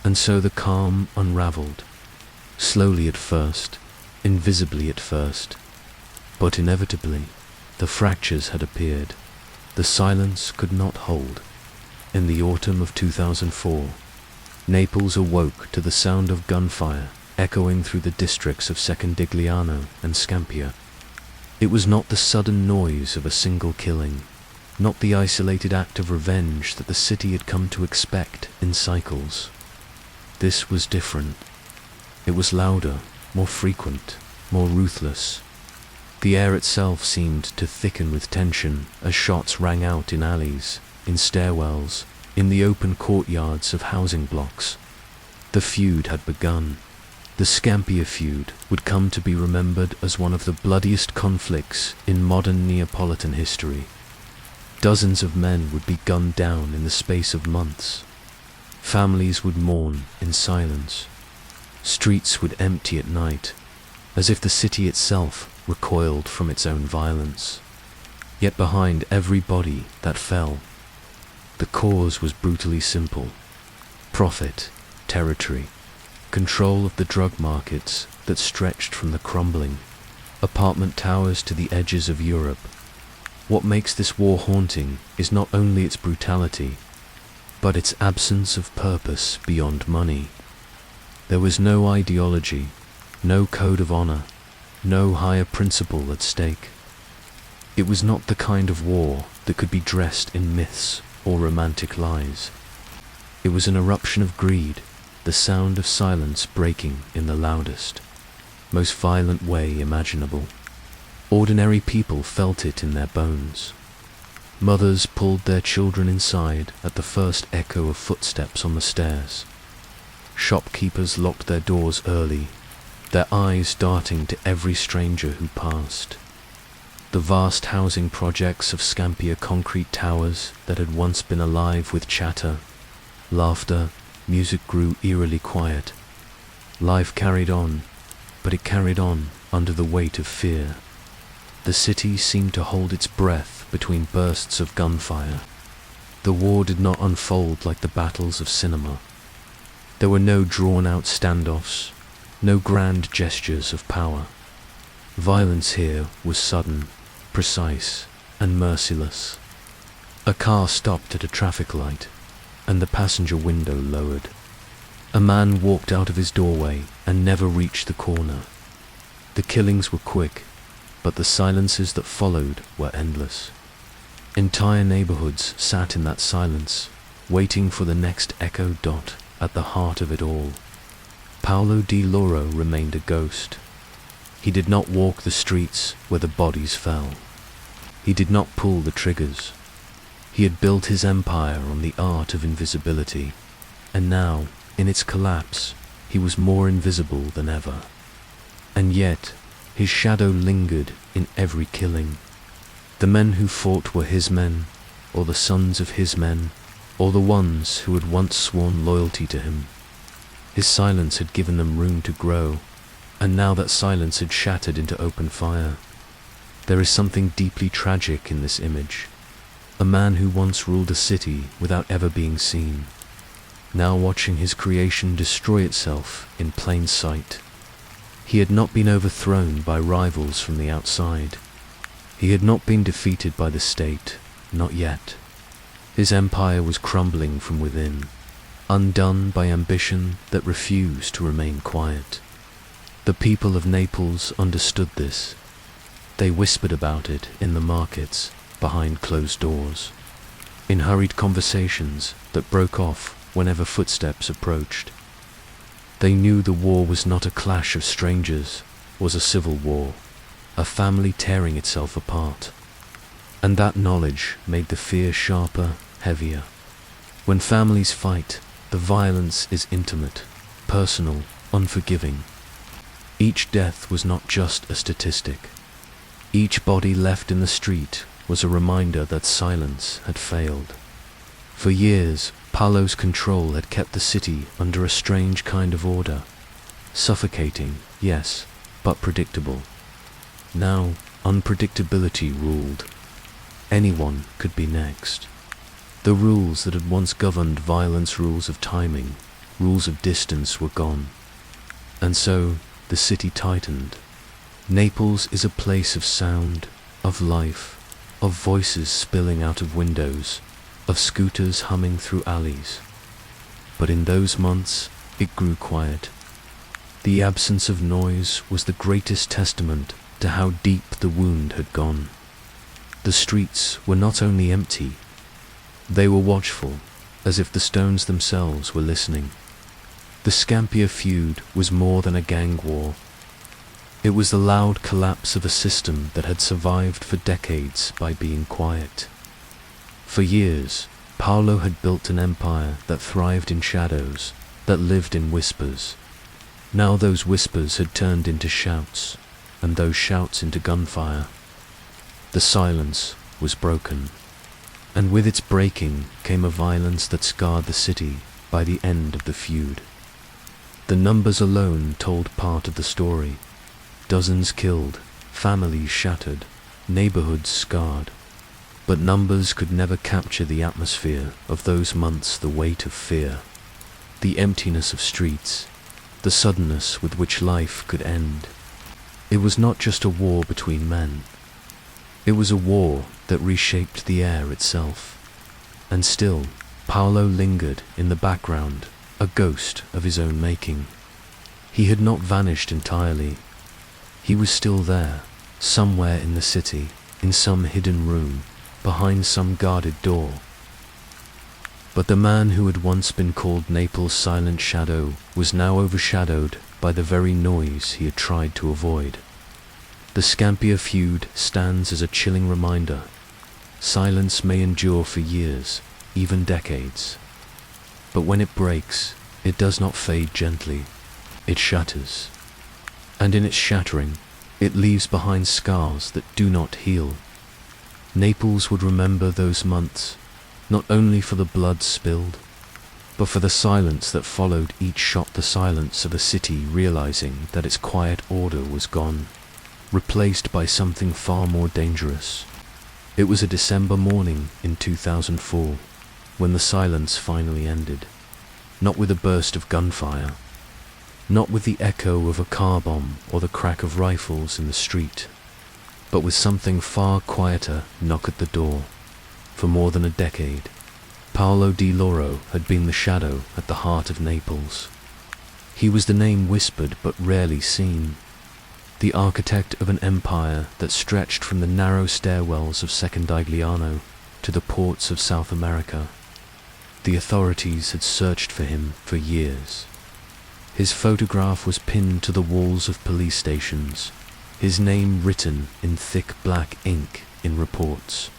And so the calm unraveled, slowly at first, invisibly at first, but inevitably the fractures had appeared. The silence could not hold. In the autumn of 2004, Naples awoke to the sound of gunfire echoing through the districts of Secondigliano and Scampia. It was not the sudden noise of a single killing, not the isolated act of revenge that the city had come to expect in cycles. This was different. It was louder, more frequent, more ruthless. The air itself seemed to thicken with tension as shots rang out in alleys, in stairwells, in the open courtyards of housing blocks. The feud had begun. The Scampia feud would come to be remembered as one of the bloodiest conflicts in modern Neapolitan history. Dozens of men would be gunned down in the space of months. Families would mourn in silence. Streets would empty at night, as if the city itself recoiled from its own violence. Yet behind every body that fell, the cause was brutally simple. Profit, territory, control of the drug markets that stretched from the crumbling apartment towers to the edges of Europe. What makes this war haunting is not only its brutality, but its absence of purpose beyond money. There was no ideology, no code of honor, no higher principle at stake. It was not the kind of war that could be dressed in myths or romantic lies. It was an eruption of greed, the sound of silence breaking in the loudest, most violent way imaginable. Ordinary people felt it in their bones. Mothers pulled their children inside at the first echo of footsteps on the stairs. Shopkeepers locked their doors early, their eyes darting to every stranger who passed. The vast housing projects of Scampia concrete towers that had once been alive with chatter, laughter, music grew eerily quiet. Life carried on, but it carried on under the weight of fear. The city seemed to hold its breath between bursts of gunfire. The war did not unfold like the battles of cinema. There were no drawn-out standoffs, no grand gestures of power. Violence here was sudden, precise, and merciless. A car stopped at a traffic light, and the passenger window lowered. A man walked out of his doorway and never reached the corner. The killings were quick, but the silences that followed were endless. Entire neighborhoods sat in that silence, waiting for the next echo dot at the heart of it all. Paolo Di Lauro remained a ghost. He did not walk the streets where the bodies fell. He did not pull the triggers. He had built his empire on the art of invisibility, and now, in its collapse, he was more invisible than ever. And yet, his shadow lingered in every killing. The men who fought were his men, or the sons of his men, or the ones who had once sworn loyalty to him. His silence had given them room to grow, and now that silence had shattered into open fire. There is something deeply tragic in this image. A man who once ruled a city without ever being seen, now watching his creation destroy itself in plain sight. He had not been overthrown by rivals from the outside. He had not been defeated by the state, not yet. His empire was crumbling from within, undone by ambition that refused to remain quiet. The people of Naples understood this. They whispered about it in the markets, behind closed doors, in hurried conversations that broke off whenever footsteps approached. They knew the war was not a clash of strangers, was a civil war, a family tearing itself apart. And that knowledge made the fear sharper, heavier. When families fight, the violence is intimate, personal, unforgiving. Each death was not just a statistic. Each body left in the street was a reminder that silence had failed. For years, Paolo's control had kept the city under a strange kind of order. Suffocating, yes, but predictable. Now, unpredictability ruled. Anyone could be next. The rules that had once governed violence, rules of timing, rules of distance, were gone. And so, the city tightened. Naples is a place of sound, of life, of voices spilling out of windows, of scooters humming through alleys. But in those months, it grew quiet. The absence of noise was the greatest testament to how deep the wound had gone. The streets were not only empty, they were watchful, as if the stones themselves were listening. The Scampia feud was more than a gang war. It was the loud collapse of a system that had survived for decades by being quiet. For years, Paolo had built an empire that thrived in shadows, that lived in whispers. Now those whispers had turned into shouts, and those shouts into gunfire. The silence was broken, and with its breaking came a violence that scarred the city by the end of the feud. The numbers alone told part of the story. Dozens killed, families shattered, neighborhoods scarred. But numbers could never capture the atmosphere of those months, the weight of fear, the emptiness of streets, the suddenness with which life could end. It was not just a war between men. It was a war that reshaped the air itself. And still, Paolo lingered in the background, a ghost of his own making. He had not vanished entirely. He was still there, somewhere in the city, in some hidden room, behind some guarded door. But the man who had once been called Naples' silent shadow was now overshadowed by the very noise he had tried to avoid. The Scampia feud stands as a chilling reminder. Silence may endure for years, even decades. But when it breaks, it does not fade gently. It shatters. And in its shattering, It leaves behind scars that do not heal. Naples would remember those months, not only for the blood spilled, but for the silence that followed each shot, the silence of a city realizing that its quiet order was gone, replaced by something far more dangerous. It was a December morning in 2004, when the silence finally ended, not with a burst of gunfire, not with the echo of a car bomb or the crack of rifles in the street, but with something far quieter knock at the door. For more than a decade, Paolo Di Lauro had been the shadow at the heart of Naples. He was the name whispered but rarely seen, the architect of an empire that stretched from the narrow stairwells of Secondigliano to the ports of South America. The authorities had searched for him for years. His photograph was pinned to the walls of police stations, his name written in thick black ink in reports,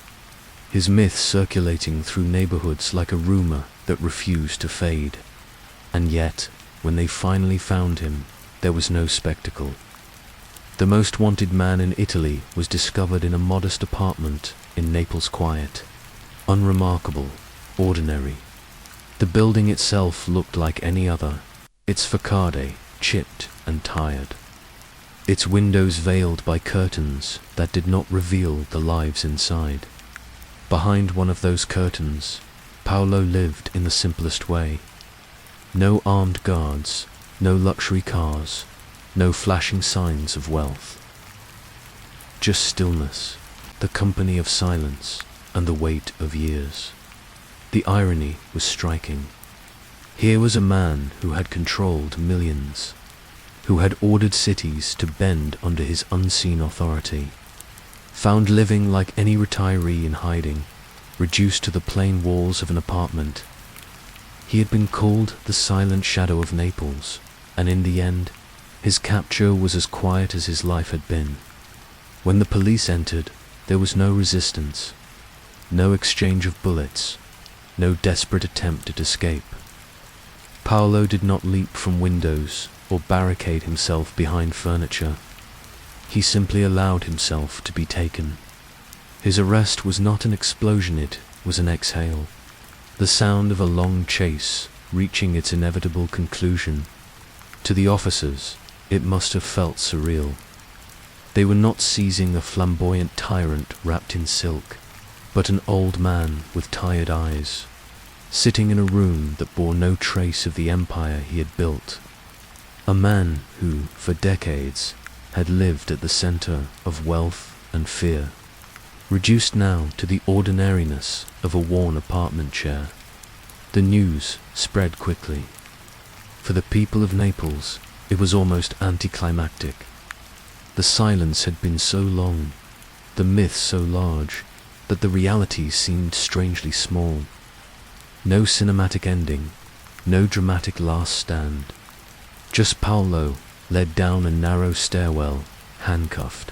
his myth circulating through neighborhoods like a rumor that refused to fade. And yet, when they finally found him, there was no spectacle. The most wanted man in Italy was discovered in a modest apartment in Naples, quiet, unremarkable, ordinary. The building itself looked like any other, its facade chipped and tired, its windows veiled by curtains that did not reveal the lives inside. Behind one of those curtains, Paolo lived in the simplest way. No armed guards, no luxury cars, no flashing signs of wealth. Just stillness, the company of silence, and the weight of years. The irony was striking. Here was a man who had controlled millions, who had ordered cities to bend under his unseen authority, found living like any retiree in hiding, reduced to the plain walls of an apartment. He had been called the silent shadow of Naples, and in the end, his capture was as quiet as his life had been. When the police entered, there was no resistance, no exchange of bullets, no desperate attempt at escape. Paolo did not leap from windows or barricade himself behind furniture. He simply allowed himself to be taken. His arrest was not an explosion, it was an exhale, the sound of a long chase reaching its inevitable conclusion. To the officers, it must have felt surreal. They were not seizing a flamboyant tyrant wrapped in silk, but an old man with tired eyes, sitting in a room that bore no trace of the empire he had built. A man who, for decades, had lived at the center of wealth and fear, reduced now to the ordinariness of a worn apartment chair. The news spread quickly. For the people of Naples, it was almost anticlimactic. The silence had been so long, the myth so large, that the reality seemed strangely small. No cinematic ending, no dramatic last stand. Just Paolo led down a narrow stairwell, handcuffed,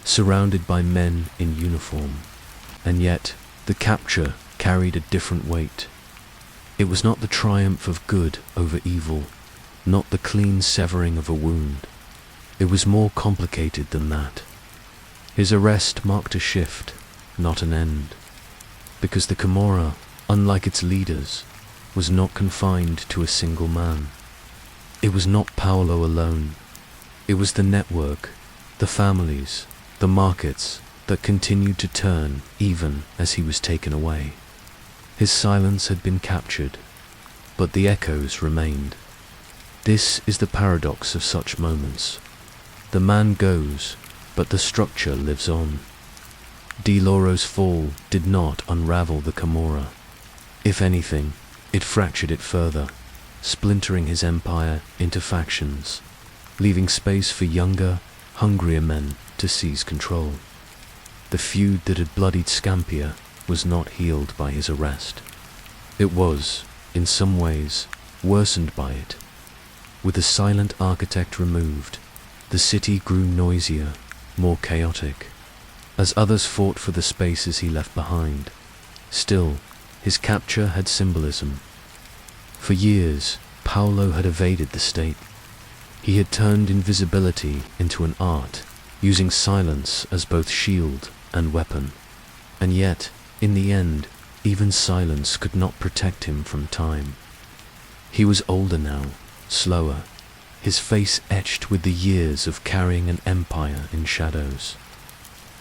surrounded by men in uniform. And yet, the capture carried a different weight. It was not the triumph of good over evil, not the clean severing of a wound. It was more complicated than that. His arrest marked a shift, not an end, because the Camorra, unlike its leaders, was not confined to a single man. It was not Paolo alone. It was the network, the families, the markets that continued to turn even as he was taken away. His silence had been captured, but the echoes remained. This is the paradox of such moments. The man goes, but the structure lives on. Di Lauro's fall did not unravel the Camorra. If anything, it fractured it further, splintering his empire into factions, leaving space for younger, hungrier men to seize control. The feud that had bloodied Scampia was not healed by his arrest. It was, in some ways, worsened by it. With the silent architect removed, the city grew noisier, more chaotic, as others fought for the spaces he left behind. Still, his capture had symbolism. For years, Paolo had evaded the state. He had turned invisibility into an art, using silence as both shield and weapon. And yet, in the end, even silence could not protect him from time. He was older now, slower, his face etched with the years of carrying an empire in shadows.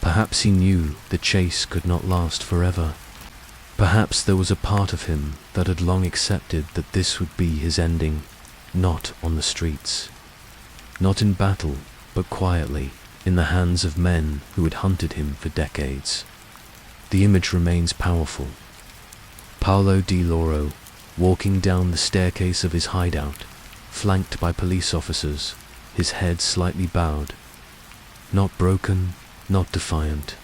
Perhaps he knew the chase could not last forever. Perhaps there was a part of him that had long accepted that this would be his ending, not on the streets, not in battle, but quietly, in the hands of men who had hunted him for decades. The image remains powerful. Paolo Di Lauro, walking down the staircase of his hideout, flanked by police officers, his head slightly bowed. Not broken, not defiant,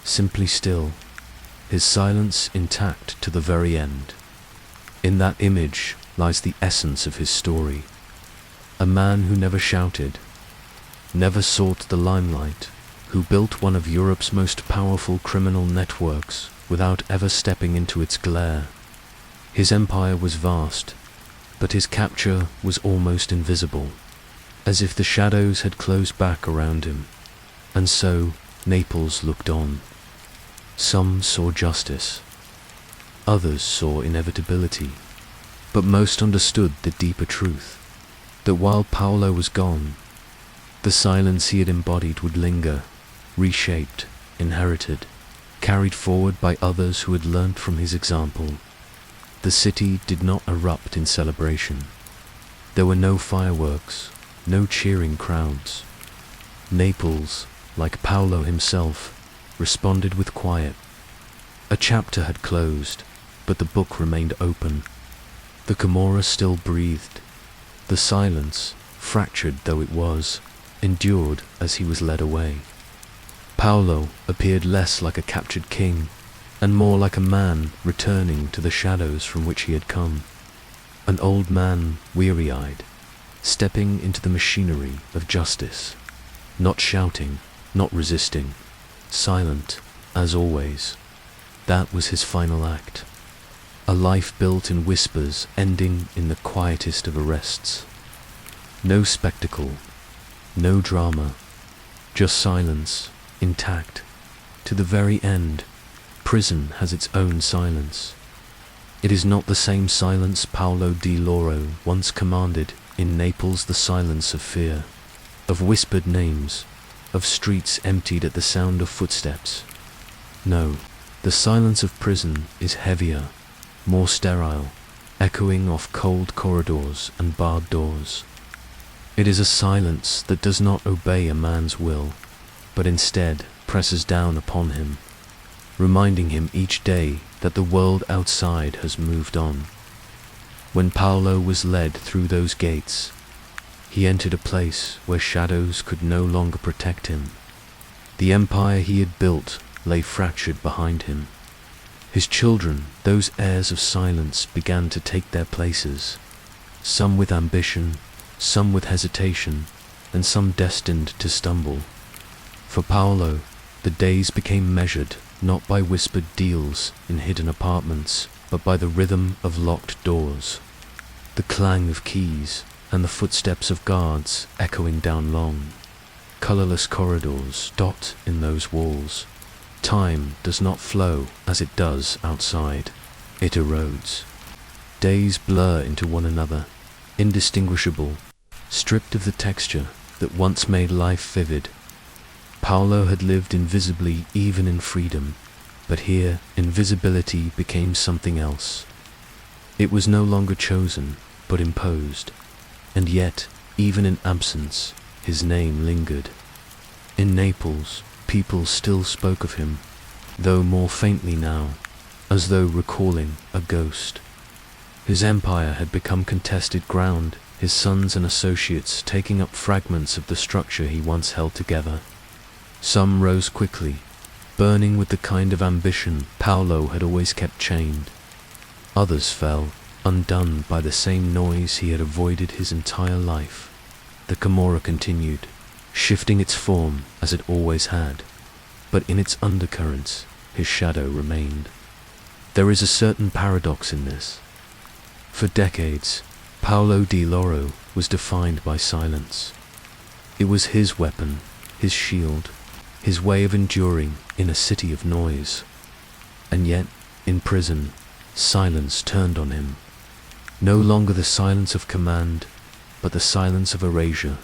simply still, his silence intact to the very end. In that image lies the essence of his story. A man who never shouted, never sought the limelight, who built one of Europe's most powerful criminal networks without ever stepping into its glare. His empire was vast, but his capture was almost invisible, as if the shadows had closed back around him. And so Naples looked on. Some saw justice, others saw inevitability, but most understood the deeper truth, that while Paolo was gone, the silence he had embodied would linger, reshaped, inherited, carried forward by others who had learnt from his example. The city did not erupt in celebration. There were no fireworks, no cheering crowds. Naples, like Paolo himself, responded with quiet. A chapter had closed, but the book remained open. The Camorra still breathed. The silence, fractured though it was, endured as he was led away. Paolo appeared less like a captured king, and more like a man returning to the shadows from which he had come. An old man, weary-eyed, stepping into the machinery of justice, not shouting, not resisting, silent, as always. That was his final act. A life built in whispers, ending in the quietest of arrests. No spectacle, no drama, just silence, intact, to the very end. Prison has its own silence. It is not the same silence Paolo Di Lauro once commanded in Naples, the silence of fear, of whispered names, of streets emptied at the sound of footsteps. No, the silence of prison is heavier, more sterile, echoing off cold corridors and barred doors. It is a silence that does not obey a man's will, but instead presses down upon him, reminding him each day that the world outside has moved on. When Paolo was led through those gates, he entered a place where shadows could no longer protect him. The empire he had built lay fractured behind him. His children, those heirs of silence, began to take their places, some with ambition, some with hesitation, and some destined to stumble. For Paolo, the days became measured not by whispered deals in hidden apartments, but by the rhythm of locked doors, the clang of keys, and the footsteps of guards echoing down long, colorless corridors dot in those walls. Time does not flow as it does outside. It erodes. Days blur into one another, indistinguishable, stripped of the texture that once made life vivid. Paolo had lived invisibly even in freedom, but here invisibility became something else. It was no longer chosen, but imposed, and yet, even in absence, his name lingered. In Naples, people still spoke of him, though more faintly now, as though recalling a ghost. His empire had become contested ground, his sons and associates taking up fragments of the structure he once held together. Some rose quickly, burning with the kind of ambition Paolo had always kept chained. Others fell, undone by the same noise he had avoided his entire life. The Camorra continued, shifting its form as it always had, but in its undercurrents his shadow remained. There is a certain paradox in this. For decades, Paolo Di Lauro was defined by silence. It was his weapon, his shield, his way of enduring in a city of noise. And yet, in prison, silence turned on him. No longer the silence of command, but the silence of erasure,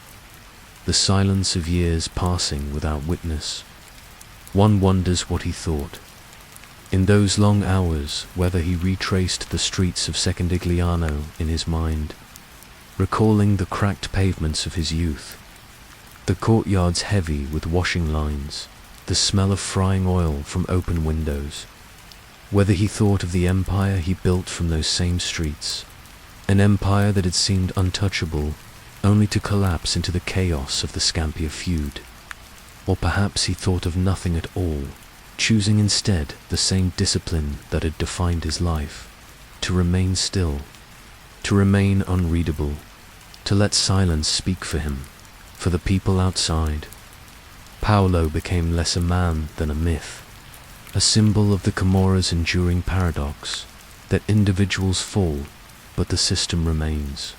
the silence of years passing without witness. One wonders what he thought. In those long hours, whether he retraced the streets of Secondigliano in his mind, recalling the cracked pavements of his youth, the courtyards heavy with washing lines, the smell of frying oil from open windows, whether he thought of the empire he built from those same streets, an empire that had seemed untouchable only to collapse into the chaos of the Scampia feud. Or perhaps he thought of nothing at all, choosing instead the same discipline that had defined his life, to remain still, to remain unreadable, to let silence speak for him, for the people outside. Paolo became less a man than a myth, a symbol of the Camorra's enduring paradox, that individuals fall, but the system remains.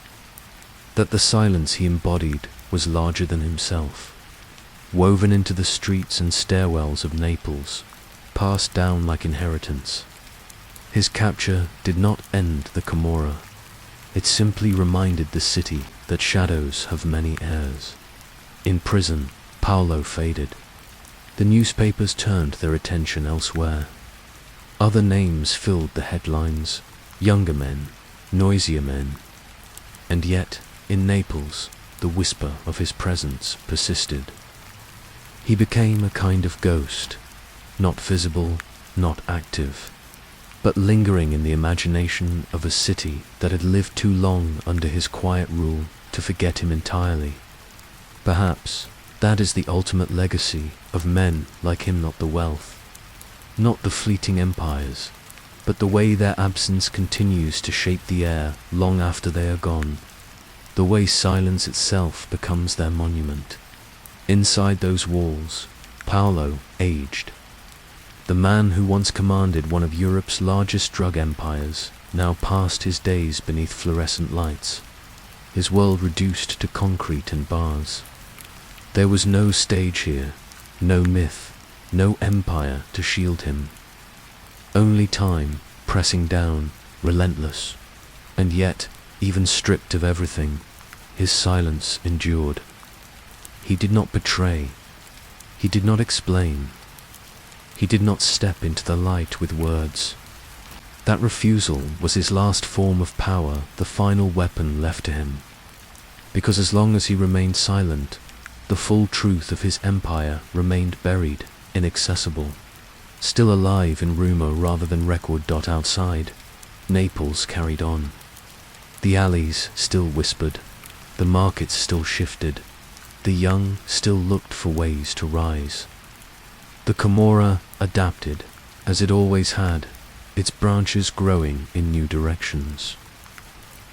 That the silence he embodied was larger than himself, woven into the streets and stairwells of Naples, passed down like inheritance. His capture did not end the Camorra. It simply reminded the city that shadows have many heirs. In prison, Paolo faded. The newspapers turned their attention elsewhere. Other names filled the headlines, younger men, noisier men. And yet, in Naples, the whisper of his presence persisted. He became a kind of ghost, not visible, not active, but lingering in the imagination of a city that had lived too long under his quiet rule to forget him entirely. Perhaps that is the ultimate legacy of men like him, not the wealth, not the fleeting empires, but the way their absence continues to shape the air long after they are gone, the way silence itself becomes their monument. Inside those walls, Paolo aged. The man who once commanded one of Europe's largest drug empires now passed his days beneath fluorescent lights, his world reduced to concrete and bars. There was no stage here, no myth, no empire to shield him. Only time, pressing down, relentless. And yet, even stripped of everything, his silence endured. He did not betray. He did not explain. He did not step into the light with words. That refusal was his last form of power, the final weapon left to him. Because as long as he remained silent, the full truth of his empire remained buried, inaccessible, still alive in rumor rather than record. Outside, Naples carried on. The alleys still whispered, the markets still shifted, the young still looked for ways to rise. The Camorra adapted, as it always had, its branches growing in new directions.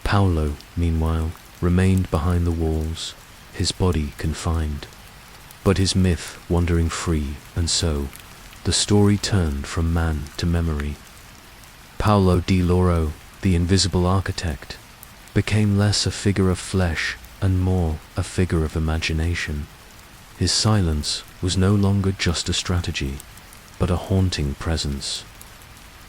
Paolo, meanwhile, remained behind the walls, his body confined, but his myth wandering free, and so the story turned from man to memory. Paolo Di Lauro, the invisible architect, became less a figure of flesh and more a figure of imagination. His silence was no longer just a strategy, but a haunting presence.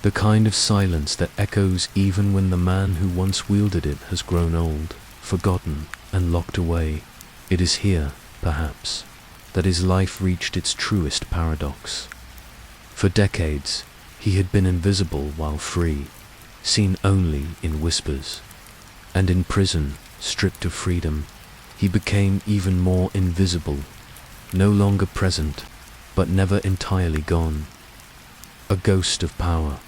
The kind of silence that echoes even when the man who once wielded it has grown old, forgotten, and locked away. It is here, perhaps, that his life reached its truest paradox. For decades, he had been invisible while free, seen only in whispers. And in prison, stripped of freedom, he became even more invisible, no longer present, but never entirely gone. A ghost of power.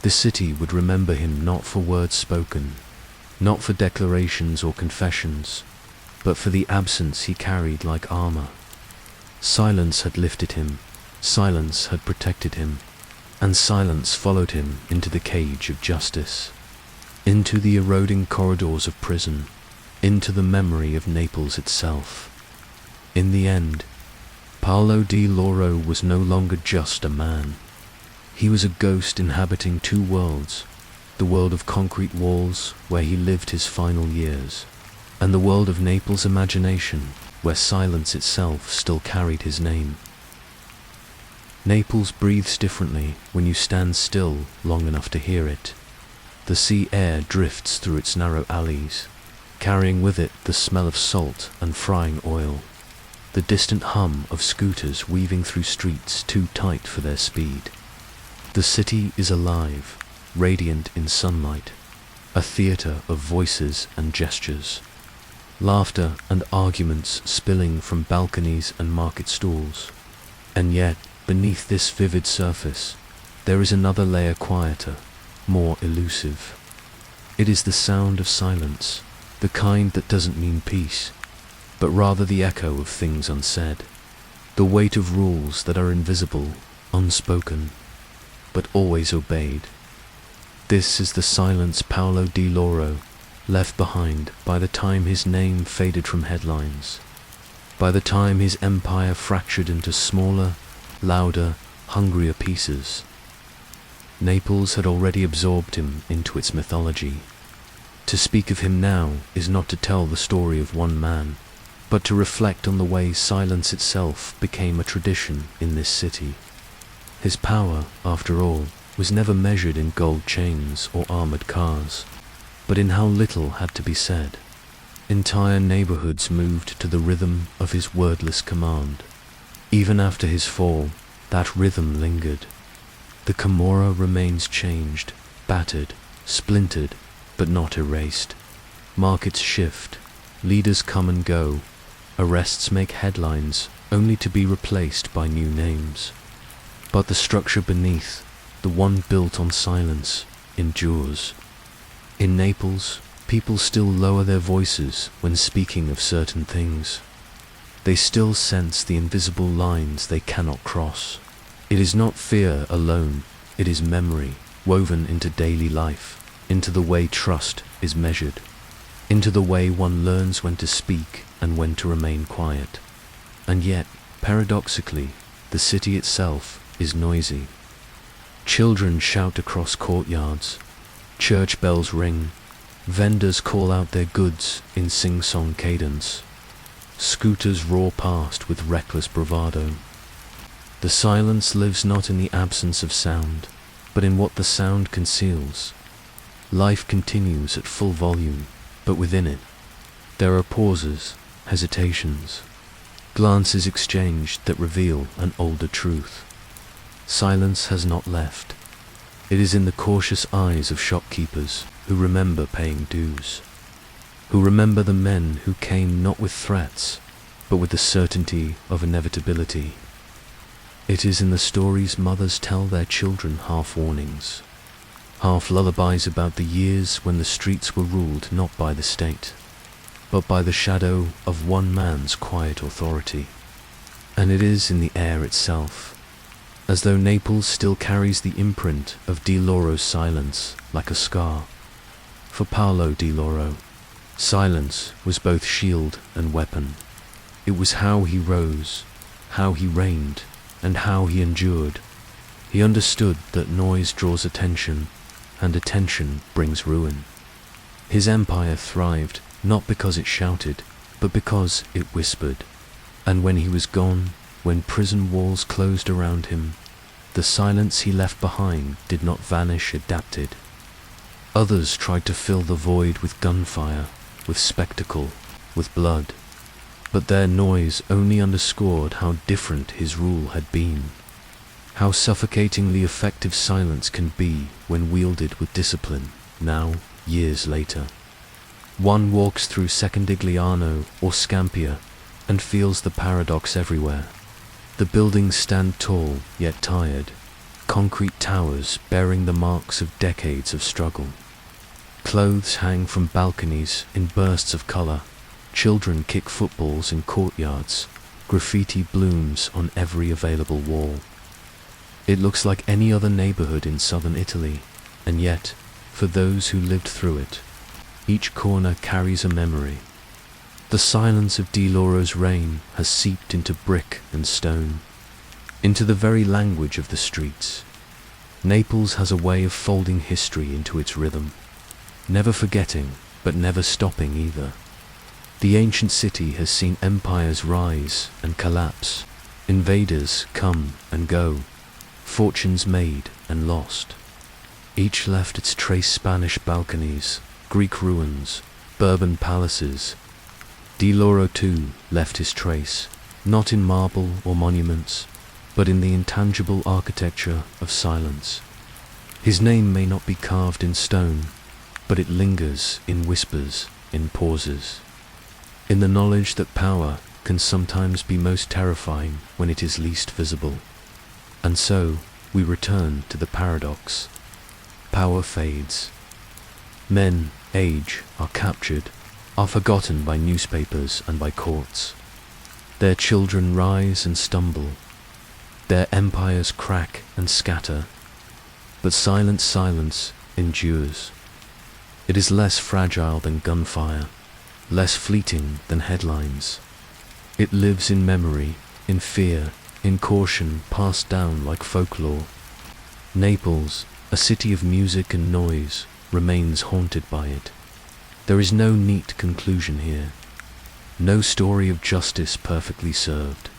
The city would remember him not for words spoken, not for declarations or confessions, but for the absence he carried like armor. Silence had lifted him, silence had protected him, and silence followed him into the cage of justice, into the eroding corridors of prison, into the memory of Naples itself. In the end, Paolo Di Lauro was no longer just a man. He was a ghost inhabiting two worlds, the world of concrete walls where he lived his final years, and the world of Naples' imagination where silence itself still carried his name. Naples breathes differently when you stand still long enough to hear it. The sea air drifts through its narrow alleys, carrying with it the smell of salt and frying oil, the distant hum of scooters weaving through streets too tight for their speed. The city is alive, radiant in sunlight, a theater of voices and gestures, laughter and arguments spilling from balconies and market stalls. And yet, beneath this vivid surface, there is another layer quieter, more elusive. It is the sound of silence, the kind that doesn't mean peace, but rather the echo of things unsaid, the weight of rules that are invisible, unspoken, but always obeyed. This is the silence Paolo Di Lauro left behind by the time his name faded from headlines, by the time his empire fractured into smaller, louder, hungrier pieces. Naples had already absorbed him into its mythology. To speak of him now is not to tell the story of one man, but to reflect on the way silence itself became a tradition in this city. His power, after all, was never measured in gold chains or armored cars, but in how little had to be said. Entire neighborhoods moved to the rhythm of his wordless command. Even after his fall, that rhythm lingered. The Camorra remains changed, battered, splintered, but not erased. Markets shift, leaders come and go, arrests make headlines only to be replaced by new names. But the structure beneath, the one built on silence, endures. In Naples, people still lower their voices when speaking of certain things. They still sense the invisible lines they cannot cross. It is not fear alone, it is memory woven into daily life, into the way trust is measured, into the way one learns when to speak and when to remain quiet. And yet, paradoxically, the city itself is noisy. Children shout across courtyards, church bells ring, vendors call out their goods in sing-song cadence. Scooters roar past with reckless bravado. The silence lives not in the absence of sound, but in what the sound conceals. Life continues at full volume, but within it, there are pauses, hesitations, glances exchanged that reveal an older truth. Silence has not left. It is in the cautious eyes of shopkeepers who remember paying dues, who remember the men who came not with threats, but with the certainty of inevitability. It is in the stories mothers tell their children, half warnings, half lullabies about the years when the streets were ruled not by the state, but by the shadow of one man's quiet authority. And it is in the air itself, as though Naples still carries the imprint of Di Lauro's silence like a scar. For Paolo Di Lauro, silence was both shield and weapon. It was how he rose, how he reigned, and how he endured. He understood that noise draws attention, and attention brings ruin. His empire thrived not because it shouted, but because it whispered. And when he was gone, when prison walls closed around him, the silence he left behind did not vanish, adapted. Others tried to fill the void with gunfire, with spectacle, with blood, but their noise only underscored how different his rule had been, how suffocatingly effective silence can be when wielded with discipline, now, years later. One walks through Secondigliano or Scampia and feels the paradox everywhere. The buildings stand tall yet tired, concrete towers bearing the marks of decades of struggle. Clothes hang from balconies in bursts of color. Children kick footballs in courtyards. Graffiti blooms on every available wall. It looks like any other neighborhood in southern Italy, and yet, for those who lived through it, each corner carries a memory. The silence of Di Lauro's reign has seeped into brick and stone, into the very language of the streets. Naples has a way of folding history into its rhythm, never forgetting, but never stopping either. The ancient city has seen empires rise and collapse, invaders come and go, fortunes made and lost. Each left its trace: Spanish balconies, Greek ruins, Bourbon palaces. Di Lauro too left his trace, not in marble or monuments, but in the intangible architecture of silence. His name may not be carved in stone, but it lingers in whispers, in pauses, in the knowledge that power can sometimes be most terrifying when it is least visible. And so we return to the paradox. Power fades. Men age, are captured, are forgotten by newspapers and by courts. Their children rise and stumble. Their empires crack and scatter. But silence endures. It is less fragile than gunfire, less fleeting than headlines. It lives in memory, in fear, in caution passed down like folklore. Naples, a city of music and noise, remains haunted by it. There is no neat conclusion here. No story of justice perfectly served.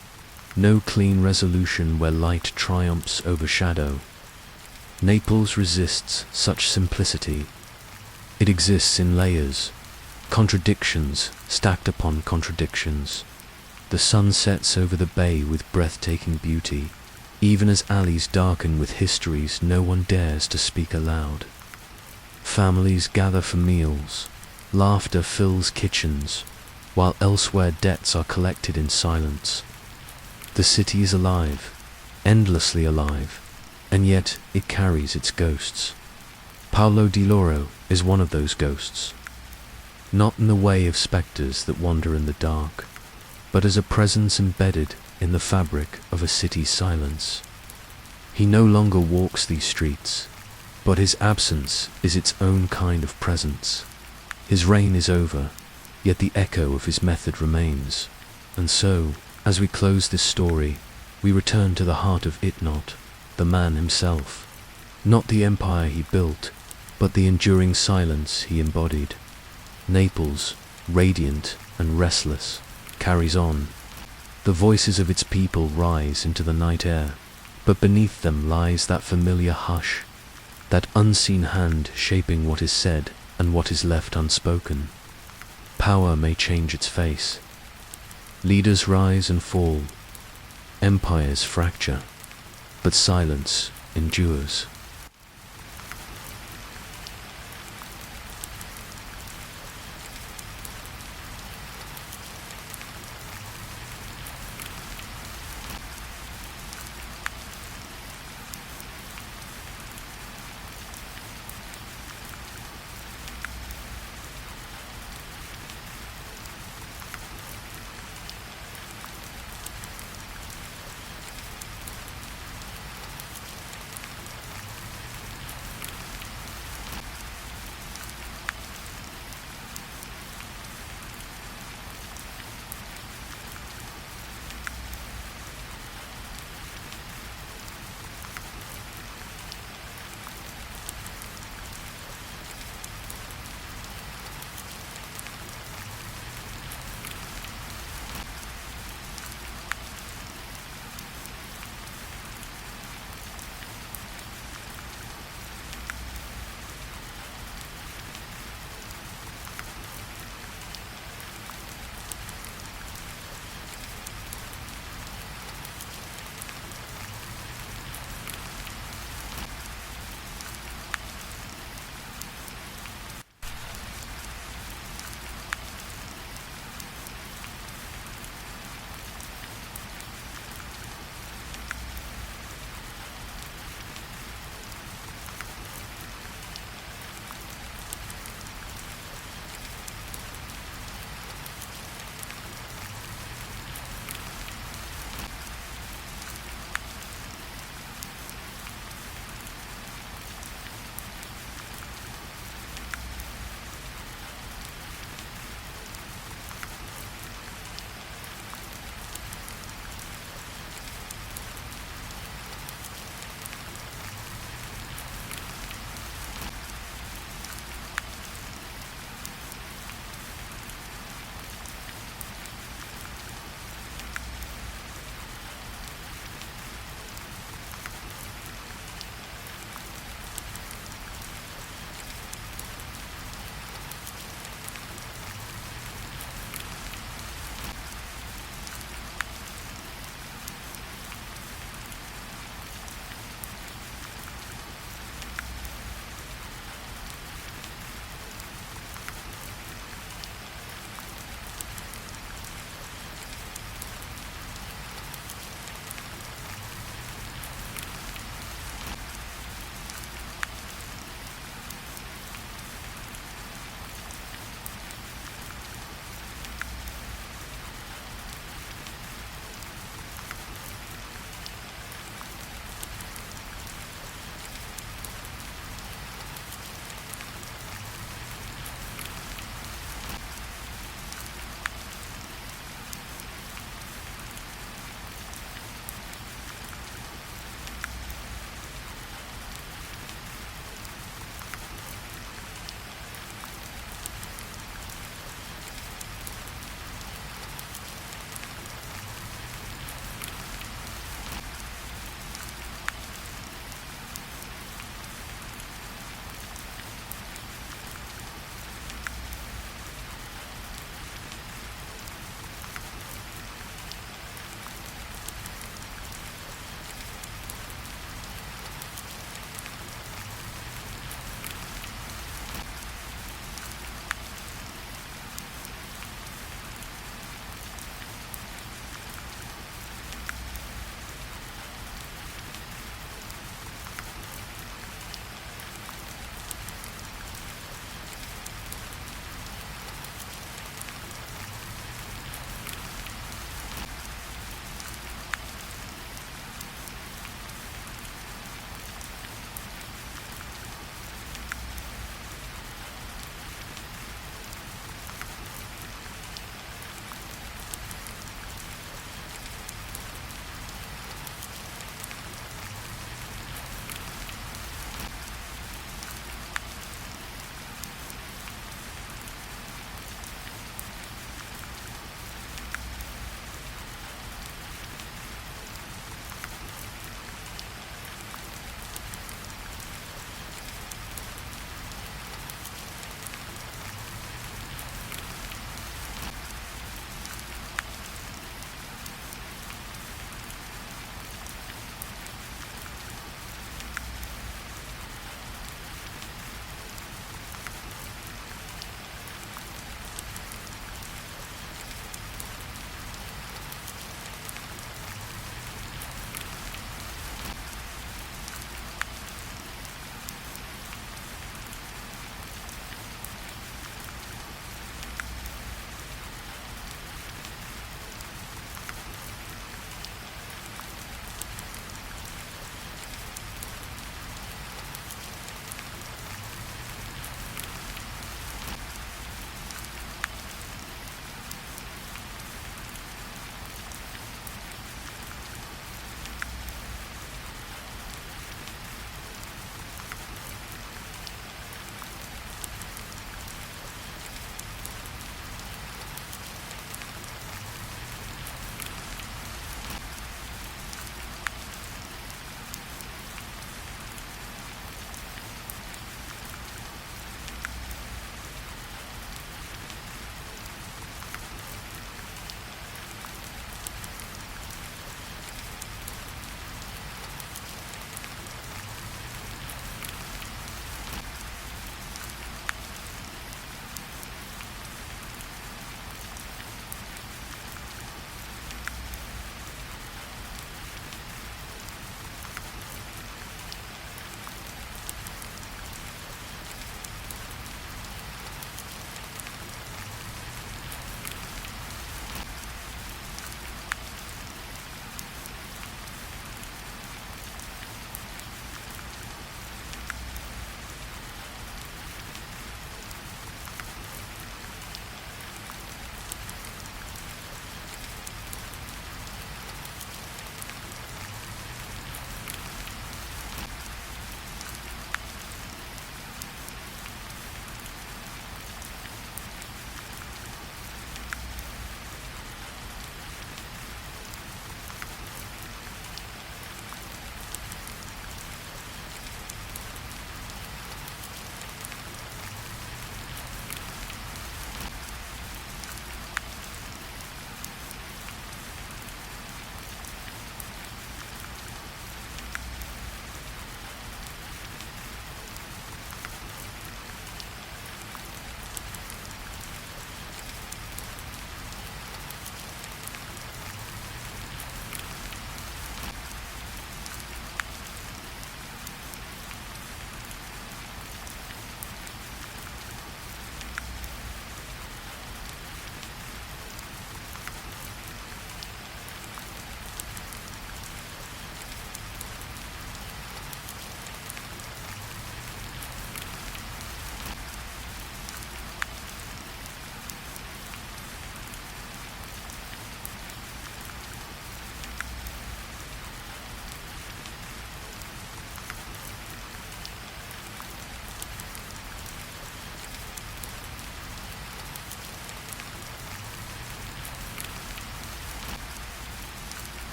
No clean resolution where light triumphs over shadow. Naples resists such simplicity. It exists in layers, contradictions stacked upon contradictions. The sun sets over the bay with breathtaking beauty, even as alleys darken with histories no one dares to speak aloud. Families gather for meals, laughter fills kitchens, while elsewhere debts are collected in silence. The city is alive, endlessly alive, and yet it carries its ghosts. Paolo Di Lauro is one of those ghosts. Not in the way of spectres that wander in the dark, but as a presence embedded in the fabric of a city's silence. He no longer walks these streets, but his absence is its own kind of presence. His reign is over, yet the echo of his method remains. And so, as we close this story, we return to the heart of it, not the man himself, not the empire he built, but the enduring silence he embodied. Naples, radiant and restless, carries on. The voices of its people rise into the night air, but beneath them lies that familiar hush, that unseen hand shaping what is said and what is left unspoken. Power may change its face. Leaders rise and fall. Empires fracture, but silence endures.